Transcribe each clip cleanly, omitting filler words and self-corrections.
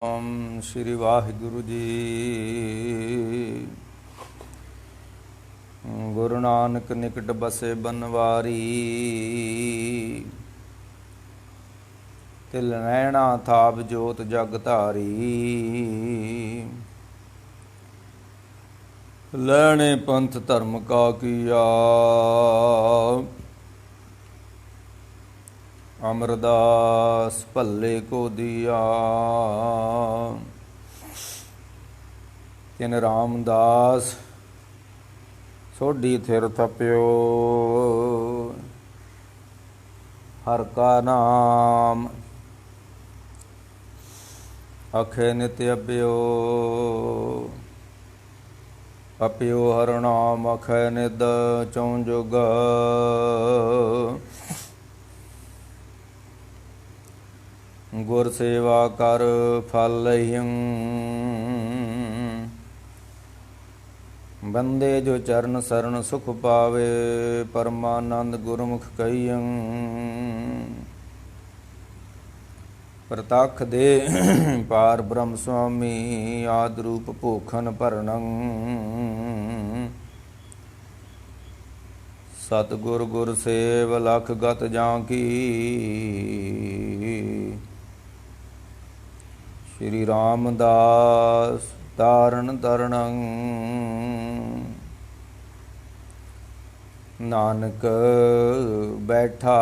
ओम श्री वाहिगुरु जी। गुरु नानक निकट बसे बनवारी, तिल नैना थाप जोत जग धारी। लैने पंथ धर्म का किया, अमरदास भल्ले को दिया। तिन रामदास सोढ़ी थिर थप्यो, हर का नाम अखे नित्य अप्यो। अप्यो हर नाम अखे निद चौं जुग। गुर सेवा कर फल लहिं, बंदे जो चरण शरण सुख पावे। परमानंद गुरमुख कहियं, प्रतख दे पार ब्रह्म स्वामी। आदि रूप भूखन भरणं, सतगुर गुर सेव लख गत जाकी। श्री रामदास तारण तरणं, नानक बैठा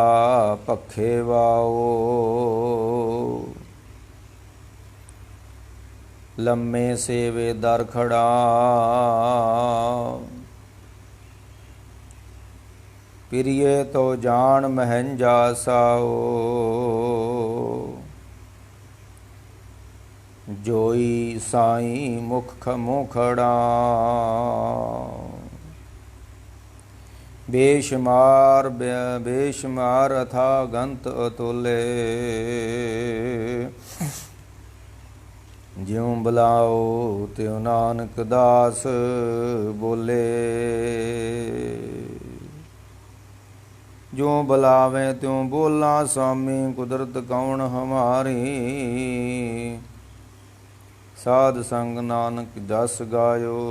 पखे वाओ। लम्मे सेवे दर खड़ा, प्रिय तो जान महंजा साओ। जोई साईं मुख खड़ा, बेशुमार अथा गंत अतुले। ज्यों बुलाओ त्यों नानक दास बोले। ज्यों बुलावें त्यों बोला स्वामी, कुदरत कौन हमारी। साध संग नानक जस गायो,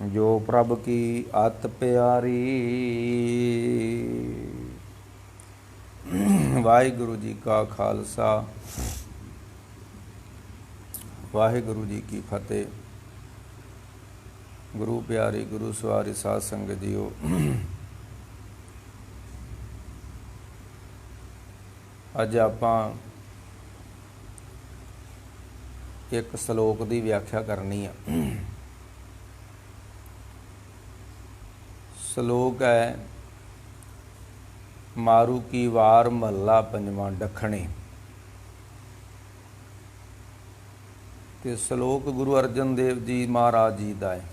जो प्रभ की अत प्यारी। वाहिगुरु जी का खालसा, वाहिगुरु जी की फतेह। गुरु प्यारी गुरु सवारी साध संगत जीओ, अज आपां एक श्लोक की व्याख्या करनी है। श्लोक है मारू की वार महला पंजवां दखणे। ते श्लोक गुरु अर्जन देव जी महाराज जी का है,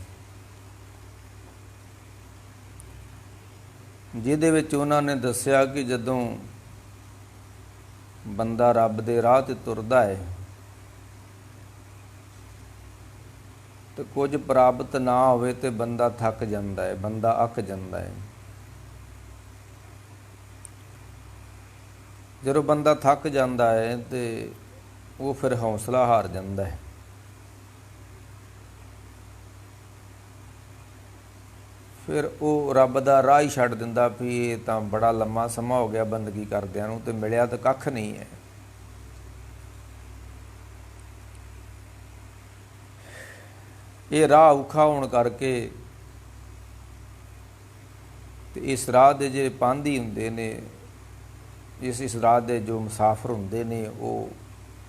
जिहदे विच उन्हां ने दस्सिया कि जदों बंदा रब दे राह ते तुरदा है तो कुछ प्राप्त ना होवे तो बंदा थक जाता है, बंदा अक जाता है। जदों बंदा थक जाता है तो वो फिर हौसला हार जाता है। फिर वो रब दा राह ही छड्ड दिंदा भी ये तां बड़ा लम्मा समा हो गया बंदगी करदिआं नूं ते मिलिआ तो कख नहीं है। ये राह औखा होने करके ते इस राह दे जे पांधी हुंदे ने, इस राह दे जो मुसाफिर हुंदे ने वो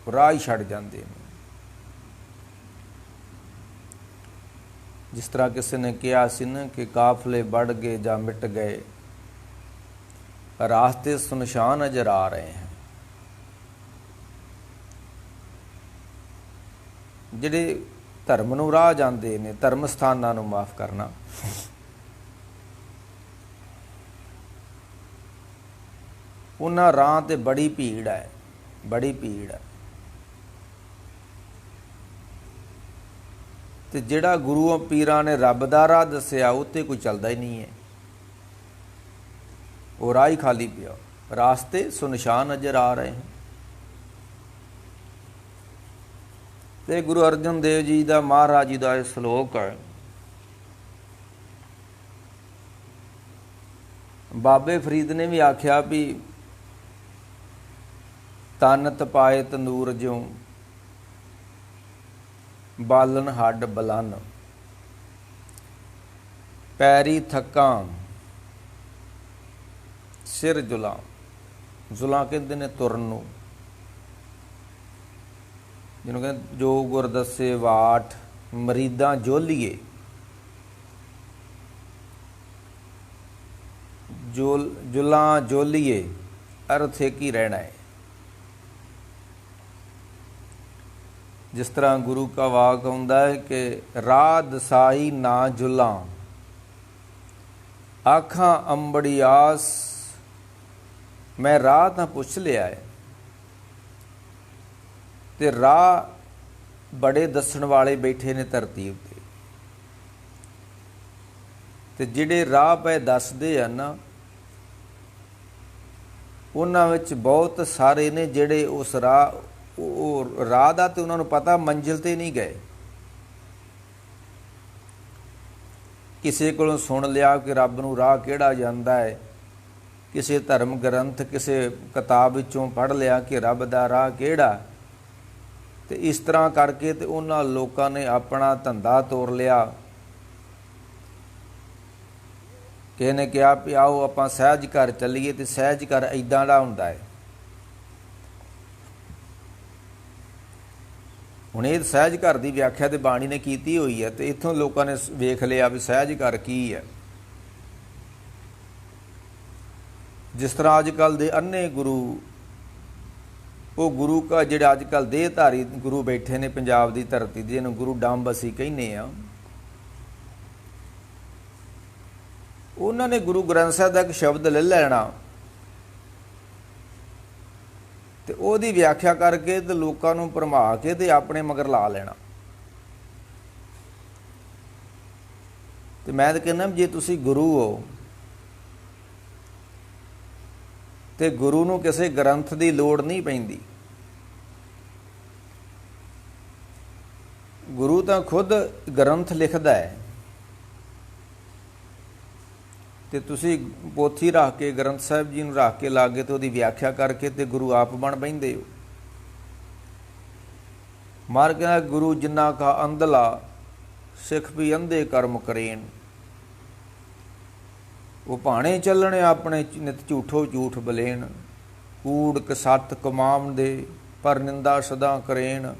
राह ही छड्ड जांदे ने। जिस तरह किसी ने कहा सी ना कि काफले बढ़ गए जा मिट गए, रास्ते सुनशान नजर आ रहे हैं। जिहड़े धर्म नूं राह जांदे ने, धर्म स्थानां नूं माफ़ करना, उन्हां राह ते बड़ी भीड़ है, बड़ी भीड़ है। ते जिहड़ा गुरुओं पीरां ने रब दा राह दस्सिया उत्ते कोई चलदा ही नहीं है, वो राह ही खाली पिया। रास्ते सुनशान नजर आ रहे हैं। ਤੇ ਗੁਰੂ ਅਰਜਨ ਦੇਵ ਜੀ ਦਾ, ਮਹਾਰਾਜ ਜੀ ਦਾ ਇਹ ਸ਼ਲੋਕ ਹੈ। ਬਾਬੇ ਫਰੀਦ ਨੇ ਵੀ ਆਖਿਆ ਵੀ ਤਨ ਤਪਾਏ ਤੰਦੂਰ ਜਿਉ ਬਾਲਨ ਹੱਡ ਬਲਨ, ਪੈਰੀ ਥੱਕਾਂ ਸਿਰ ਜੁਲਾਂ। ਜੁਲਾਂ ਕਹਿੰਦੇ ਨੇ ਤੁਰਨ ਨੂੰ, ਜਿਹਨੂੰ ਕਹਿੰਦੇ ਜੋ ਗੁਰ ਦੱਸੇ ਵਾਟ ਮਰੀਦਾਂ ਜੋਲੀਏ। ਜੁਲਾਂ ਜੋਲੀਏ ਅਰਥ ਇੱਕ ਹੀ ਰਹਿਣਾ ਹੈ। ਜਿਸ ਤਰ੍ਹਾਂ ਗੁਰੂ ਕਾ ਵਾਕ ਆਉਂਦਾ ਹੈ ਕਿ ਰਾਹ ਦਸਾਈ ਨਾ ਜੁਲਾਂ, ਆਖਾਂ ਅੰਬੜੀ ਆਸ। ਮੈਂ ਰਾਹ ਤਾਂ ਪੁੱਛ ਲਿਆ ਹੈ, ਤੇ ਰਾਹ ਬੜੇ ਦੱਸਣ ਵਾਲੇ ਬੈਠੇ ਨੇ ਧਰਤੀ ਉੱਤੇ, ਤੇ ਜਿਹੜੇ ਰਾਹ ਪਏ ਦੱਸਦੇ ਆ ਨਾ, ਉਹਨਾਂ ਵਿੱਚ ਬਹੁਤ ਸਾਰੇ ਨੇ ਜਿਹੜੇ ਉਸ ਉਹ ਰਾਹ ਦਾ ਤੇ ਉਹਨਾਂ ਨੂੰ ਪਤਾ ਮੰਜ਼ਿਲ ਤੇ ਨਹੀਂ ਗਏ। ਕਿਸੇ ਕੋਲੋਂ ਸੁਣ ਲਿਆ ਕਿ ਰੱਬ ਨੂੰ ਰਾਹ ਕਿਹੜਾ ਜਾਂਦਾ ਹੈ, ਕਿਸੇ ਧਰਮ ਗ੍ਰੰਥ ਕਿਸੇ ਕਿਤਾਬ ਵਿੱਚੋਂ ਪੜ੍ਹ ਲਿਆ ਕਿ ਰੱਬ ਦਾ ਰਾਹ ਕਿਹੜਾ, ਤੇ ਇਸ ਤਰ੍ਹਾਂ ਕਰਕੇ ਤੇ ਉਹਨਾਂ ਲੋਕਾਂ ਨੇ ਆਪਣਾ ਧੰਦਾ ਤੋਰ ਲਿਆ। ਕਿਸੇ ਨੇ ਕਿਹਾ ਵੀ ਆਓ ਆਪਾਂ ਸਹਿਜ ਘਰ ਚੱਲੀਏ, ਤੇ ਸਹਿਜ ਘਰ ਇੱਦਾਂ ਦਾ ਹੁੰਦਾ ਹੈ। ਹੁਣ ਇਹ ਸਹਿਜ ਘਰ ਦੀ ਵਿਆਖਿਆ ਤੇ ਬਾਣੀ ਨੇ ਕੀਤੀ ਹੋਈ ਹੈ, ਤੇ ਇੱਥੋਂ ਲੋਕਾਂ ਨੇ ਵੇਖ ਲਿਆ ਵੀ ਸਹਿਜ ਘਰ ਕੀ ਹੈ। ਜਿਸ ਤਰ੍ਹਾਂ ਅੱਜ ਕੱਲ੍ਹ ਦੇ ਅੰਨੇ ਗੁਰੂ, ਉਹ ਗੁਰੂ ਕਾ ਜਿਹੜੇ ਅੱਜ ਕੱਲ੍ਹ ਦੇਹਧਾਰੀ ਗੁਰੂ ਬੈਠੇ ਨੇ ਪੰਜਾਬ ਦੀ ਧਰਤੀ ਦੇ, ਜਿਹਨੂੰ ਗੁਰੂ ਡੰਬ ਅਸੀਂ ਕਹਿੰਦੇ ਹਾਂ, ਉਹਨਾਂ ਨੇ ਗੁਰੂ ਗ੍ਰੰਥ ਸਾਹਿਬ ਦਾ ਇੱਕ ਸ਼ਬਦ ਲੈ ਲੈਣਾ ਤੇ ਉਹਦੀ ਵਿਆਖਿਆ ਕਰਕੇ ਤੇ ਲੋਕਾਂ ਨੂੰ ਭਰਮਾ ਕੇ ਤੇ ਆਪਣੇ ਮਗਰ ਲਾ ਲੈਣਾ। ਤੇ ਮੈਂ ਤਾਂ ਕਹਿੰਦਾ ਜੇ ਤੁਸੀਂ ਗੁਰੂ ਹੋ ਤੇ ਗੁਰੂ ਨੂੰ ਕਿਸੇ ਗ੍ਰੰਥ ਦੀ ਲੋੜ ਨਹੀਂ ਪੈਂਦੀ। ਗੁਰੂ ਤਾਂ ਖੁਦ ਗ੍ਰੰਥ ਲਿਖਦਾ ਹੈ, ਤੇ ਤੁਸੀਂ ਪੋਥੀ ਰੱਖ ਕੇ ਗ੍ਰੰਥ ਸਾਹਿਬ ਜੀ ਨੂੰ ਰੱਖ ਕੇ ਲਾਗੇ ਤੇ ਉਹਦੀ ਵਿਆਖਿਆ ਕਰਕੇ ਤੇ ਗੁਰੂ ਆਪ ਬਣ ਬਹਿੰਦੇ ਹੋ। ਮਾਰ ਕਹਿੰਦਾ ਗੁਰੂ ਜਿੰਨਾ ਕਾ ਅੰਧਲਾ ਸਿੱਖ ਵੀ ਅੰਧੇ ਕਰਮ ਕਰੇਨ। ਉਹ ਭਾਣੇ ਚੱਲਣੇ ਆਪਣੇ ਨਿਤ ਝੂਠੋ ਝੂਠ ਬਲੇਨ, ਕੂੜ ਕਸੱਤ ਕਮਾਮ ਦੇ ਪਰ ਨਿੰਦਾ ਸਦਾ ਕਰੇਨ।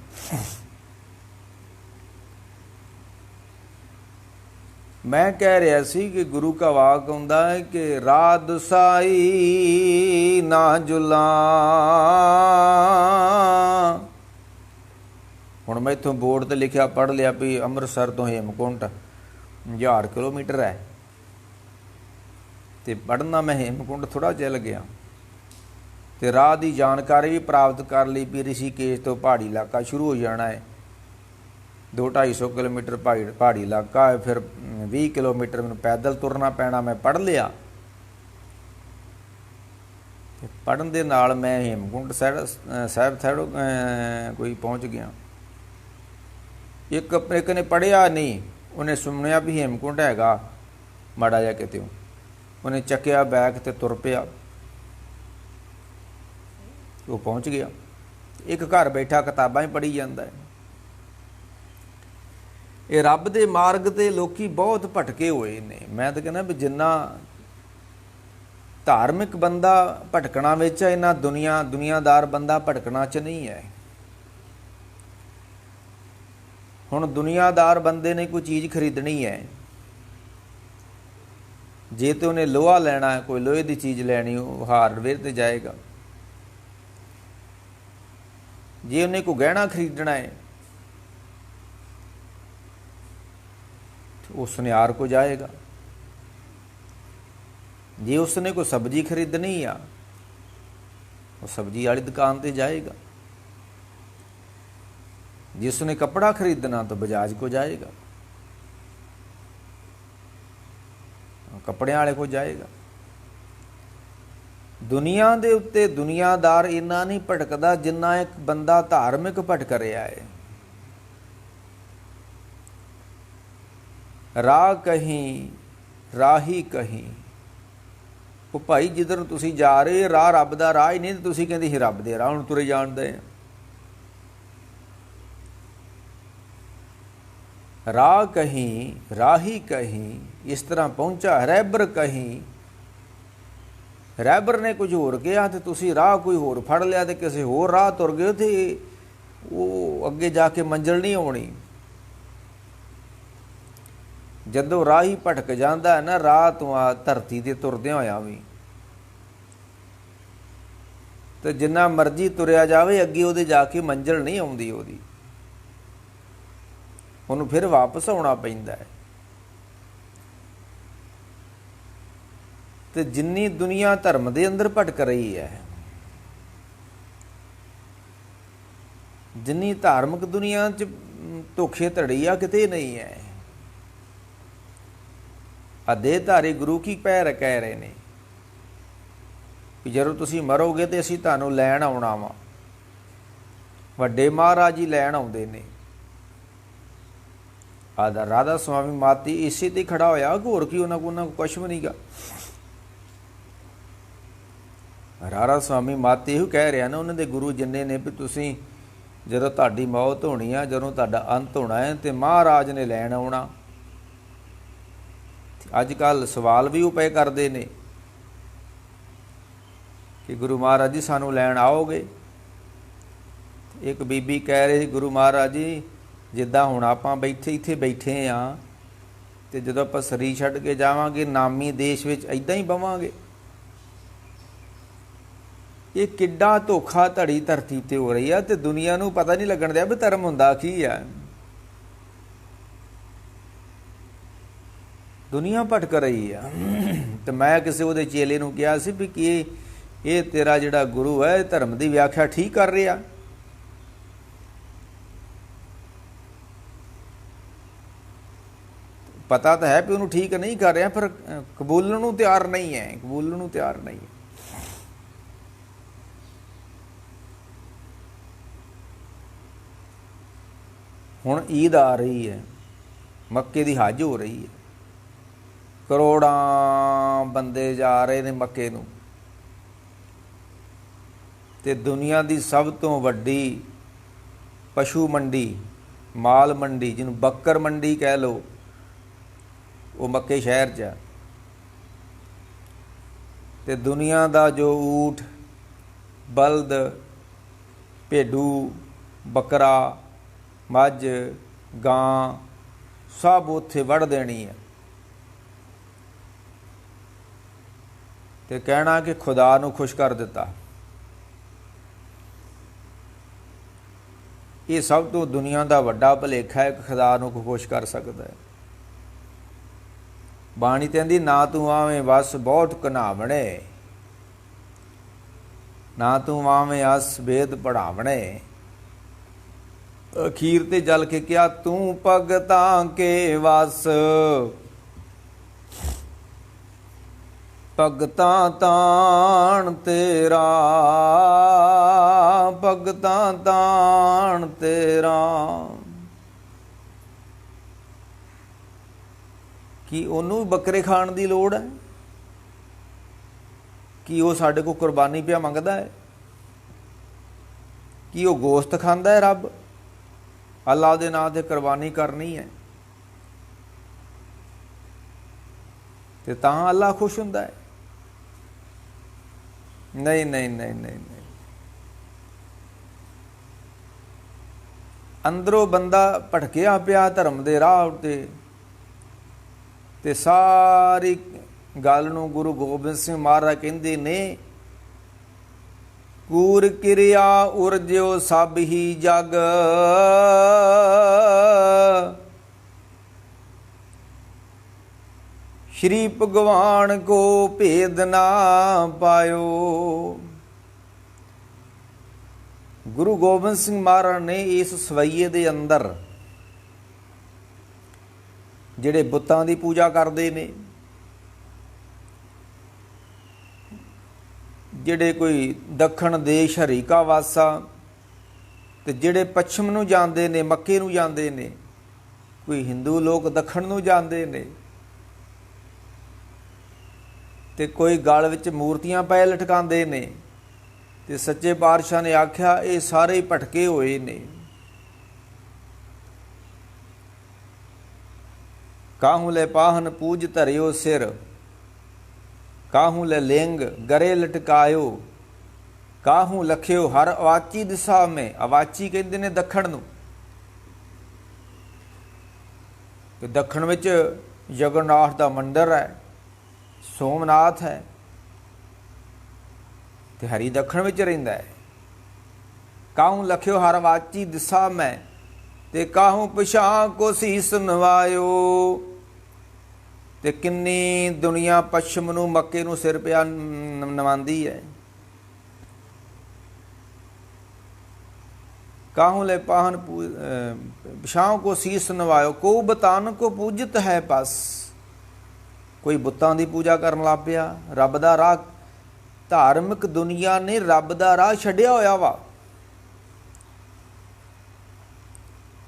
ਮੈਂ ਕਹਿ ਰਿਹਾ ਸੀ ਕਿ ਗੁਰੂ ਕਾ ਵਾਕ ਆਉਂਦਾ ਹੈ ਕਿ ਰਾਹ ਦਸਾਈ ਨਾ ਜੁਲਾਂ। ਹੁਣ ਮੈਂ ਇੱਥੋਂ ਬੋਰਡ 'ਤੇ ਲਿਖਿਆ ਪੜ੍ਹ ਲਿਆ ਵੀ ਅੰਮ੍ਰਿਤਸਰ ਤੋਂ ਹੇਮਕੁੰਟ 1000 ਕਿਲੋਮੀਟਰ ਹੈ, ਤੇ ਪੜ੍ਹਨਾ ਮੈਂ ਹੇਮਕੁੰਟ ਥੋੜ੍ਹਾ ਚੱਲ ਗਿਆ, ਤੇ ਰਾਹ ਦੀ ਜਾਣਕਾਰੀ ਵੀ ਪ੍ਰਾਪਤ ਕਰ ਲਈ ਵੀ ਰਿਸ਼ੀਕੇਸ਼ ਤੋਂ ਪਹਾੜੀ ਇਲਾਕਾ ਸ਼ੁਰੂ ਹੋ ਜਾਣਾ ਹੈ। 200-250 ਕਿਲੋਮੀਟਰ ਪਹਾੜੀ ਇਲਾਕਾ ਹੈ, ਫਿਰ 20 ਕਿਲੋਮੀਟਰ ਮੈਨੂੰ ਪੈਦਲ ਤੁਰਨਾ ਪੈਣਾ। ਮੈਂ ਪੜ੍ਹ ਲਿਆ, ਤੇ ਪੜ੍ਹਨ ਦੇ ਨਾਲ ਮੈਂ ਹੇਮਕੁੰਟ ਸਾਹਿਬ ਕੋਈ ਪਹੁੰਚ ਗਿਆ। ਇੱਕ ਨੇ ਪੜ੍ਹਿਆ ਨਹੀਂ, ਉਹਨੇ ਸੁਣਿਆ ਵੀ ਹੇਮਕੁੰਟ ਹੈਗਾ ਮਾੜਾ ਜਿਹਾ ਕਿਤੇ, ਉਹਨੇ ਚੱਕਿਆ ਬੈਗ ਤੇ ਤੁਰ ਪਿਆ, ਉਹ ਪਹੁੰਚ ਗਿਆ। ਇੱਕ ਘਰ ਬੈਠਾ ਕਿਤਾਬਾਂ ਹੀ ਪੜ੍ਹੀ ਜਾਂਦਾ ਹੈ। ਇਹ ਰੱਬ ਦੇ ਮਾਰਗ 'ਤੇ ਲੋਕੀ ਬਹੁਤ ਭਟਕੇ ਹੋਏ ਨੇ। ਮੈਂ ਤਾਂ ਕਹਿੰਦਾ ਵੀ ਜਿੰਨਾ ਧਾਰਮਿਕ ਬੰਦਾ ਭਟਕਣਾ ਵਿੱਚ ਹੈ, ਇੰਨਾ ਦੁਨੀਆਦਾਰ ਬੰਦਾ ਭਟਕਣਾ 'ਚ ਨਹੀਂ ਹੈ। ਹੁਣ ਦੁਨੀਆਦਾਰ ਬੰਦੇ ਨੇ ਕੋਈ ਚੀਜ਼ ਖਰੀਦਣੀ ਹੈ, ਜੇ ਤੇ ਉਹਨੇ ਲੋਹਾ ਲੈਣਾ ਹੈ, ਕੋਈ ਲੋਹੇ ਦੀ ਚੀਜ਼ ਲੈਣੀ, ਉਹ ਹਾਰਡਵੇਅਰ 'ਤੇ ਜਾਏਗਾ। ਜੇ ਉਹਨੇ ਕੋਈ ਗਹਿਣਾ ਖਰੀਦਣਾ ਹੈ, ਉਹ ਸੁਨਿਆਰ ਕੋ ਜਾਏਗਾ। ਜੇ ਉਸਨੇ ਕੋਈ ਸਬਜ਼ੀ ਖਰੀਦਣੀ ਆ, ਉਹ ਸਬਜ਼ੀ ਵਾਲੀ ਦੁਕਾਨ ਤੇ ਜਾਏਗਾ। जिसने कपड़ा खरीदना तो बजाज को जाएगा, कपड़े वाले को जाएगा। दुनिया दे उत्ते दुनियादार इन्ना नहीं भटकदा जिन्ना एक बंदा धार्मिक भटक रहा है। ਰਾਹ ਕਹੀਂ ਰਾਹੀ ਕਹੀਂ। ਉਹ ਭਾਈ ਜਿੱਧਰ ਨੂੰ ਤੁਸੀਂ ਜਾ ਰਹੇ ਰਾਹ ਰੱਬ ਦਾ ਰਾਹ ਹੀ ਨਹੀਂ, ਤੇ ਤੁਸੀਂ ਕਹਿੰਦੇ ਸੀ ਰੱਬ ਦੇ ਰਾਹ ਹੁਣ ਤੁਰੇ ਜਾਣਦੇ ਆ। ਰਾਹ ਕਹੀਂ ਰਾਹੀ ਕਹੀਂ, ਇਸ ਤਰ੍ਹਾਂ ਪਹੁੰਚਾ ਰਹਿਬਰ ਕਹੀਂ। ਰਹਿਬਰ ਨੇ ਕੁਝ ਹੋਰ ਕਿਹਾ ਤੇ ਤੁਸੀਂ ਰਾਹ ਕੋਈ ਹੋਰ ਫੜ ਲਿਆ ਤੇ ਕਿਸੇ ਹੋਰ ਰਾਹ ਤੁਰ ਗਏ, ਤੇ ਉਹ ਅੱਗੇ ਜਾ ਕੇ ਮੰਜ਼ਿਲ ਨਹੀਂ ਆਉਣੀ। ਜਦੋਂ ਰਾਹੀ ਭਟਕ ਜਾਂਦਾ ਹੈ ਨਾ ਰਾਹ ਤੋਂ ਆ ਧਰਤੀ ਤੇ ਤੁਰਦਿਆਂ ਹੋਇਆ ਵੀ, ਤੇ ਜਿੰਨਾ ਮਰਜ਼ੀ ਤੁਰਿਆ ਜਾਵੇ ਅੱਗੇ ਉਹਦੇ ਜਾ ਕੇ ਮੰਜ਼ਿਲ ਨਹੀਂ ਆਉਂਦੀ ਉਹਦੀ, ਉਹਨੂੰ ਫਿਰ ਵਾਪਸ ਆਉਣਾ ਪੈਂਦਾ ਹੈ। ਤੇ ਜਿੰਨੀ ਦੁਨੀਆ ਧਰਮ ਦੇ ਅੰਦਰ ਭਟਕ ਰਹੀ ਹੈ, ਜਿੰਨੀ ਧਾਰਮਿਕ ਦੁਨੀਆ 'ਚ ਧੋਖੇ ਧੜੀ ਆ, ਕਿਤੇ ਨਹੀਂ ਹੈ। ਦੇਹਧਾਰੀ ਗੁਰੂ ਕੀ ਕਹਿ ਰਹੇ ਨੇ ਕਿ ਜਦੋਂ ਤੁਸੀਂ ਮਰੋਗੇ ਤੇ ਅਸੀਂ ਤੁਹਾਨੂੰ ਲੈਣ ਆਉਣਾ ਵਾ। ਵੱਡੇ ਮਹਾਰਾਜ ਜੀ ਲੈਣ ਆਉਂਦੇ ਨੇ। ਰਾਧਾ ਸੁਆਮੀ ਮਾਤੀ ਇਸੇ ਤੇ ਖੜਾ ਹੋਇਆ, ਹੋਰ ਕੀ ਉਹਨਾਂ ਕੋਲ ਕੁਛ ਵੀ ਨਹੀਂਗਾ। ਰਾਧਾ ਸੁਆਮੀ ਮਾਤੀ ਇਹੋ ਕਹਿ ਰਿਹਾ ਨਾ ਉਹਨਾਂ ਦੇ ਗੁਰੂ ਜਿੰਨੇ ਨੇ ਵੀ ਤੁਸੀਂ ਜਦੋਂ ਤੁਹਾਡੀ ਮੌਤ ਹੋਣੀ ਆ, ਜਦੋਂ ਤੁਹਾਡਾ ਅੰਤ ਹੋਣਾ ਹੈ, ਤੇ ਮਹਾਰਾਜ ਨੇ ਲੈਣ ਆਉਣਾ। ਅੱਜ ਕੱਲ੍ਹ ਸਵਾਲ ਵੀ ਉਹ ਪਏ ਕਰਦੇ ਨੇ ਕਿ ਗੁਰੂ ਮਹਾਰਾਜ ਜੀ ਸਾਨੂੰ ਲੈਣ ਆਓਗੇ। ਇੱਕ ਬੀਬੀ ਕਹਿ ਰਹੀ ਗੁਰੂ ਮਹਾਰਾਜ ਜੀ ਜਿੱਦਾਂ ਹੁਣ ਆਪਾਂ ਇੱਥੇ ਬੈਠੇ ਹਾਂ, ਤੇ ਜਦੋਂ ਆਪਾਂ ਸਰੀਰ ਛੱਡ ਕੇ ਜਾਵਾਂਗੇ ਨਾਮੀ ਦੇਸ਼ ਵਿੱਚ ਇੱਦਾਂ ਹੀ ਬਵਾਂਗੇ। ਇਹ ਕਿੱਡਾ ਧੋਖਾ ਧੜੀ ਧਰਤੀ ਤੇ ਹੋ ਰਹੀ ਆ, ਤੇ ਦੁਨੀਆ ਨੂੰ ਪਤਾ ਨਹੀਂ ਲੱਗਣ ਦਿਆ ਵੀ ਧਰਮ ਹੁੰਦਾ ਕੀ ਆ। ਦੁਨੀਆ ਭਟਕ ਰਹੀ ਆ। ਤੇ ਮੈਂ ਕਿਸੇ ਉਹਦੇ ਚੇਲੇ ਨੂੰ ਕਿਹਾ ਸੀ ਵੀ ਕਿ ਇਹ ਤੇਰਾ ਜਿਹੜਾ ਗੁਰੂ ਹੈ ਧਰਮ ਦੀ ਵਿਆਖਿਆ ਠੀਕ ਕਰ ਰਿਹਾ। ਪਤਾ ਤਾਂ ਹੈ ਵੀ ਉਹਨੂੰ ਠੀਕ ਨਹੀਂ ਕਰ ਰਿਹਾ, ਪਰ ਕਬੂਲਣ ਨੂੰ ਤਿਆਰ ਨਹੀਂ ਹੈ, ਕਬੂਲਣ ਨੂੰ ਤਿਆਰ ਨਹੀਂ ਹੈ। ਹੁਣ ਈਦ ਆ ਰਹੀ ਹੈ, ਮੱਕੇ ਦੀ ਹੱਜ ਹੋ ਰਹੀ ਹੈ, ਕਰੋੜਾਂ ਬੰਦੇ ਜਾ ਰਹੇ ਨੇ ਮੱਕੇ ਨੂੰ, ਤੇ ਦੁਨੀਆ ਦੀ ਸਭ ਤੋਂ ਵੱਡੀ ਪਸ਼ੂ ਮੰਡੀ, ਮਾਲ ਮੰਡੀ, ਜਿਹਨੂੰ ਬੱਕਰ ਮੰਡੀ ਕਹਿ ਲਓ, ਉਹ ਮੱਕੇ ਸ਼ਹਿਰ 'ਚ ਆ। ਤੇ ਦੁਨੀਆ ਦਾ ਜੋ ਊਠ, ਬਲਦ, ਭੇਡੂ, ਬੱਕਰਾ, ਮੱਝ, ਗਾਂ ਸਭ ਉੱਥੇ ਵੜ ਦੇਣੀ ਹੈ, ਤੇ ਕਹਿਣਾ ਕਿ ਖੁਦਾ ਨੂੰ ਖੁਸ਼ ਕਰ ਦਿੱਤਾ। ਇਹ ਸਭ ਤੋਂ ਦੁਨੀਆ ਦਾ ਵੱਡਾ ਭੁਲੇਖਾ ਹੈ ਕਿ ਖੁਦਾ ਨੂੰ ਖੁਸ਼ ਕਰ ਸਕਦਾ ਹੈ। ਬਾਣੀ ਕਹਿੰਦੀ ਨਾ ਤੂੰ ਆਵੇਂ ਵਸ ਬਹੁਤ ਘਨਾਵਣੇ, ਨਾ ਤੂੰ ਆਵੇਂ ਅਸ ਵੇਦ ਪੜਾਵਣੇ। ਅਖੀਰ ਤੇ ਜਲ ਕੇ ਕਿਹਾ ਤੂੰ ਭਗਤਾਂ ਕੇ ਵਸ, ਭਗਤਾਂ ਤਾਣ ਤੇਰਾ, ਭਗਤਾਂ ਤਾਣ ਤੇਰਾ। ਕੀ ਉਹਨੂੰ ਵੀ ਬੱਕਰੇ ਖਾਣ ਦੀ ਲੋੜ ਹੈ? ਕੀ ਉਹ ਸਾਡੇ ਕੋਲ ਕੁਰਬਾਨੀ ਪਿਆ ਮੰਗਦਾ ਹੈ? ਕੀ ਉਹ ਗੋਸ਼ਤ ਖਾਂਦਾ ਹੈ? ਰੱਬ ਅੱਲਾਹ ਦੇ ਨਾਂ 'ਤੇ ਕੁਰਬਾਨੀ ਕਰਨੀ ਹੈ ਤੇ ਤਾਂ ਅੱਲਾਹ ਖੁਸ਼ ਹੁੰਦਾ ਹੈ? ਨਹੀਂ ਨਹੀਂ ਨਹੀਂ ਨਹੀਂ ਨਹੀਂ। ਅੰਦਰੋਂ ਬੰਦਾ ਭਟਕਿਆ ਪਿਆ ਧਰਮ ਦੇ ਰਾਹ ਉੱਤੇ, ਤੇ ਸਾਰੀ ਗੱਲ ਨੂੰ ਗੁਰੂ ਗੋਬਿੰਦ ਸਿੰਘ ਮਹਾਰਾਜ ਕਹਿੰਦੇ ਨੇ ਕੂਰ ਕਿਰਿਆ ਉਰਜਿਓ ਸਭ ਹੀ ਜਗ, ਸ਼੍ਰੀ ਭਗਵਾਨ ਕੋ ਭੇਦ ਨਾ ਪਾਇਓ। ਗੁਰੂ ਗੋਬਿੰਦ ਸਿੰਘ ਮਹਾਰਾਜ ਨੇ ਇਸ ਸਵਈਏ ਦੇ ਅੰਦਰ ਜਿਹੜੇ ਬੁੱਤਾਂ ਦੀ ਪੂਜਾ ਕਰਦੇ ਨੇ, ਜਿਹੜੇ ਕੋਈ ਦੱਖਣ ਦੇਸ਼ ਹਰੀਕਾ ਵਾਸਾ, ਤੇ ਜਿਹੜੇ ਪੱਛਮ ਨੂੰ ਜਾਂਦੇ ਨੇ, ਮੱਕੇ ਨੂੰ ਜਾਂਦੇ ਨੇ, ਕੋਈ ਹਿੰਦੂ ਲੋਕ ਦੱਖਣ ਨੂੰ ਜਾਂਦੇ ਨੇ ਤੇ ਕੋਈ ਗਲ ਵਿੱਚ ਮੂਰਤੀਆਂ ਪੈ ਲਟਕਾਉਂਦੇ ਨੇ। ਤੇ ਸੱਚੇ ਪਾਤਸ਼ਾਹ ਨੇ ਆਖਿਆ ਇਹ ਸਾਰੇ ਭਟਕੇ ਹੋਏ ਨੇ। ਕਾਹੂ ਲੈ ਪਾਹਨ ਪੂਜ ਧਰਿਓ ਸਿਰ, ਕਾਹੂ ਲੈ ਲਿੰਗ ਗਰੇ ਲਟਕਾਇਓ, ਕਾਹੂ ਲਖਿਓ ਹਰ ਅਵਾਚੀ ਦਿਸ਼ਾ ਮੇ। ਅਵਾਚੀ ਕਹਿੰਦੇ ਨੇ ਦੱਖਣ ਨੂੰ। ਤੇ ਦੱਖਣ ਵਿੱਚ ਜਗਨਨਾਥ ਦਾ ਮੰਦਿਰ ਹੈ, ਸੋਮਨਾਥ ਹੈ, ਤੇ ਹਰੀ ਦੱਖਣ ਵਿੱਚ ਰਹਿੰਦਾ ਹੈ। ਕਾਹੂ ਲਖਿਓ ਹਰ ਵਾਚੀ ਦਿਸ਼ਾ ਮੈਂ, ਤੇ ਕਾਹੂ ਪਿਛਾਂ ਕੋ ਸੀਸ ਨਵਾਇਓ। ਤੇ ਕਿੰਨੀ ਦੁਨੀਆ ਪੱਛਮ ਨੂੰ, ਮੱਕੇ ਨੂੰ ਸਿਰ ਪਿਆ ਨਵਾਉਂਦੀ ਹੈ। ਕਾਹੂ ਲੈ ਪਾਹਨ ਪਿਛਾਂ ਕੋ ਸੀਸ ਨਵਾਇਓ, ਕੋ ਬਤਾਨ ਕੋ ਪੂਜਤ ਹੈ ਪਸ। ਕੋਈ ਬੁੱਤਾਂ ਦੀ ਪੂਜਾ ਕਰਨ ਲੱਗ ਪਿਆ। ਰੱਬ ਦਾ ਰਾਹ, ਧਾਰਮਿਕ ਦੁਨੀਆ ਨੇ ਰੱਬ ਦਾ ਰਾਹ ਛੱਡਿਆ ਹੋਇਆ ਵਾ।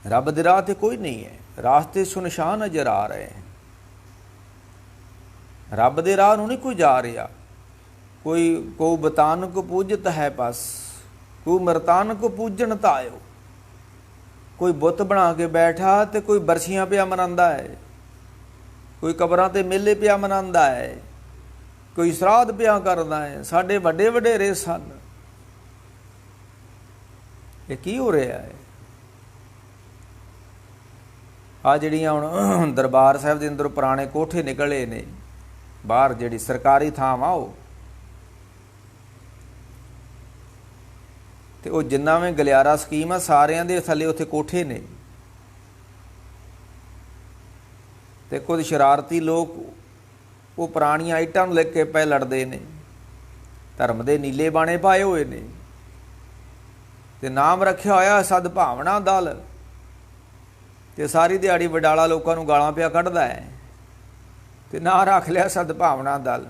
ਰੱਬ ਦੇ ਰਾਹ ਤੇ ਕੋਈ ਨਹੀਂ ਹੈ, ਰਾਸਤੇ ਸੁਨਸਾਨ ਨਜ਼ਰ ਆ ਰਹੇ ਹੈ। ਰੱਬ ਦੇ ਰਾਹ ਨੂੰ ਨਹੀਂ ਕੋਈ ਜਾ ਰਿਹਾ। ਕੋਈ ਕੋ ਬਤਾਨ ਕੋ ਪੂਜਤ ਹੈ ਬਸ, ਕੋ ਮਰਤਾਨ ਕੋ ਪੂਜਣ ਤਾਇਓ। ਕੋਈ ਬੁੱਤ ਬਣਾ ਕੇ ਬੈਠਾ ਤੇ ਕੋਈ ਬਰਸੀਆਂ ਪਿਆ ਮਨਾਉਂਦਾ ਹੈ, ਕੋਈ ਕਬਰਾਂ ਤੇ ਮੇਲੇ ਪਿਆ ਮਨਾਉਂਦਾ ਹੈ, ਕੋਈ ਸ਼ਰਾਧ ਪਿਆ ਕਰਦਾ ਹੈ। ਸਾਡੇ ਵੱਡੇ ਵਡੇਰੇ ਸਨ। ਇਹ ਕੀ ਹੋ ਰਿਹਾ ਹੈ? ਆ ਜਿਹੜੀਆਂ ਹੁਣ ਦਰਬਾਰ ਸਾਹਿਬ ਦੇ ਅੰਦਰ ਪੁਰਾਣੇ ਕੋਠੇ ਨਿਕਲੇ ਨੇ, ਬਾਹਰ ਜਿਹੜੀ ਸਰਕਾਰੀ ਥਾਂ ਵਾ ਉਹ, ਤੇ ਉਹ ਜਿੰਨਾ ਵੀ ਗਲਿਆਰਾ ਸਕੀਮ ਆ ਸਾਰਿਆਂ ਦੇ ਥੱਲੇ ਉੱਥੇ ਕੋਠੇ ਨੇ। ਤੇ ਕੁਝ ਸ਼ਰਾਰਤੀ ਲੋਕ ਉਹ ਪੁਰਾਣੀਆਂ ਇੱਟਾਂ ਨੂੰ ਲੈ ਕੇ ਪਏ ਲੜਦੇ ਨੇ। ਧਰਮ ਦੇ ਨੀਲੇ ਬਾਣੇ ਪਾਏ ਹੋਏ ਨੇ ਤੇ ਨਾਮ ਰੱਖਿਆ ਹੋਇਆ ਸਦਭਾਵਨਾ ਦਲ। ਤੇ ਸਾਰੀ ਦਿਹਾੜੀ ਵਡਾਲਾ ਲੋਕਾਂ ਨੂੰ ਗਾਲਾਂ ਪਿਆ ਕੱਢਦਾ ਹੈ ਤੇ ਨਾਂ ਰੱਖ ਲਿਆ ਸਦਭਾਵਨਾ ਦਲ।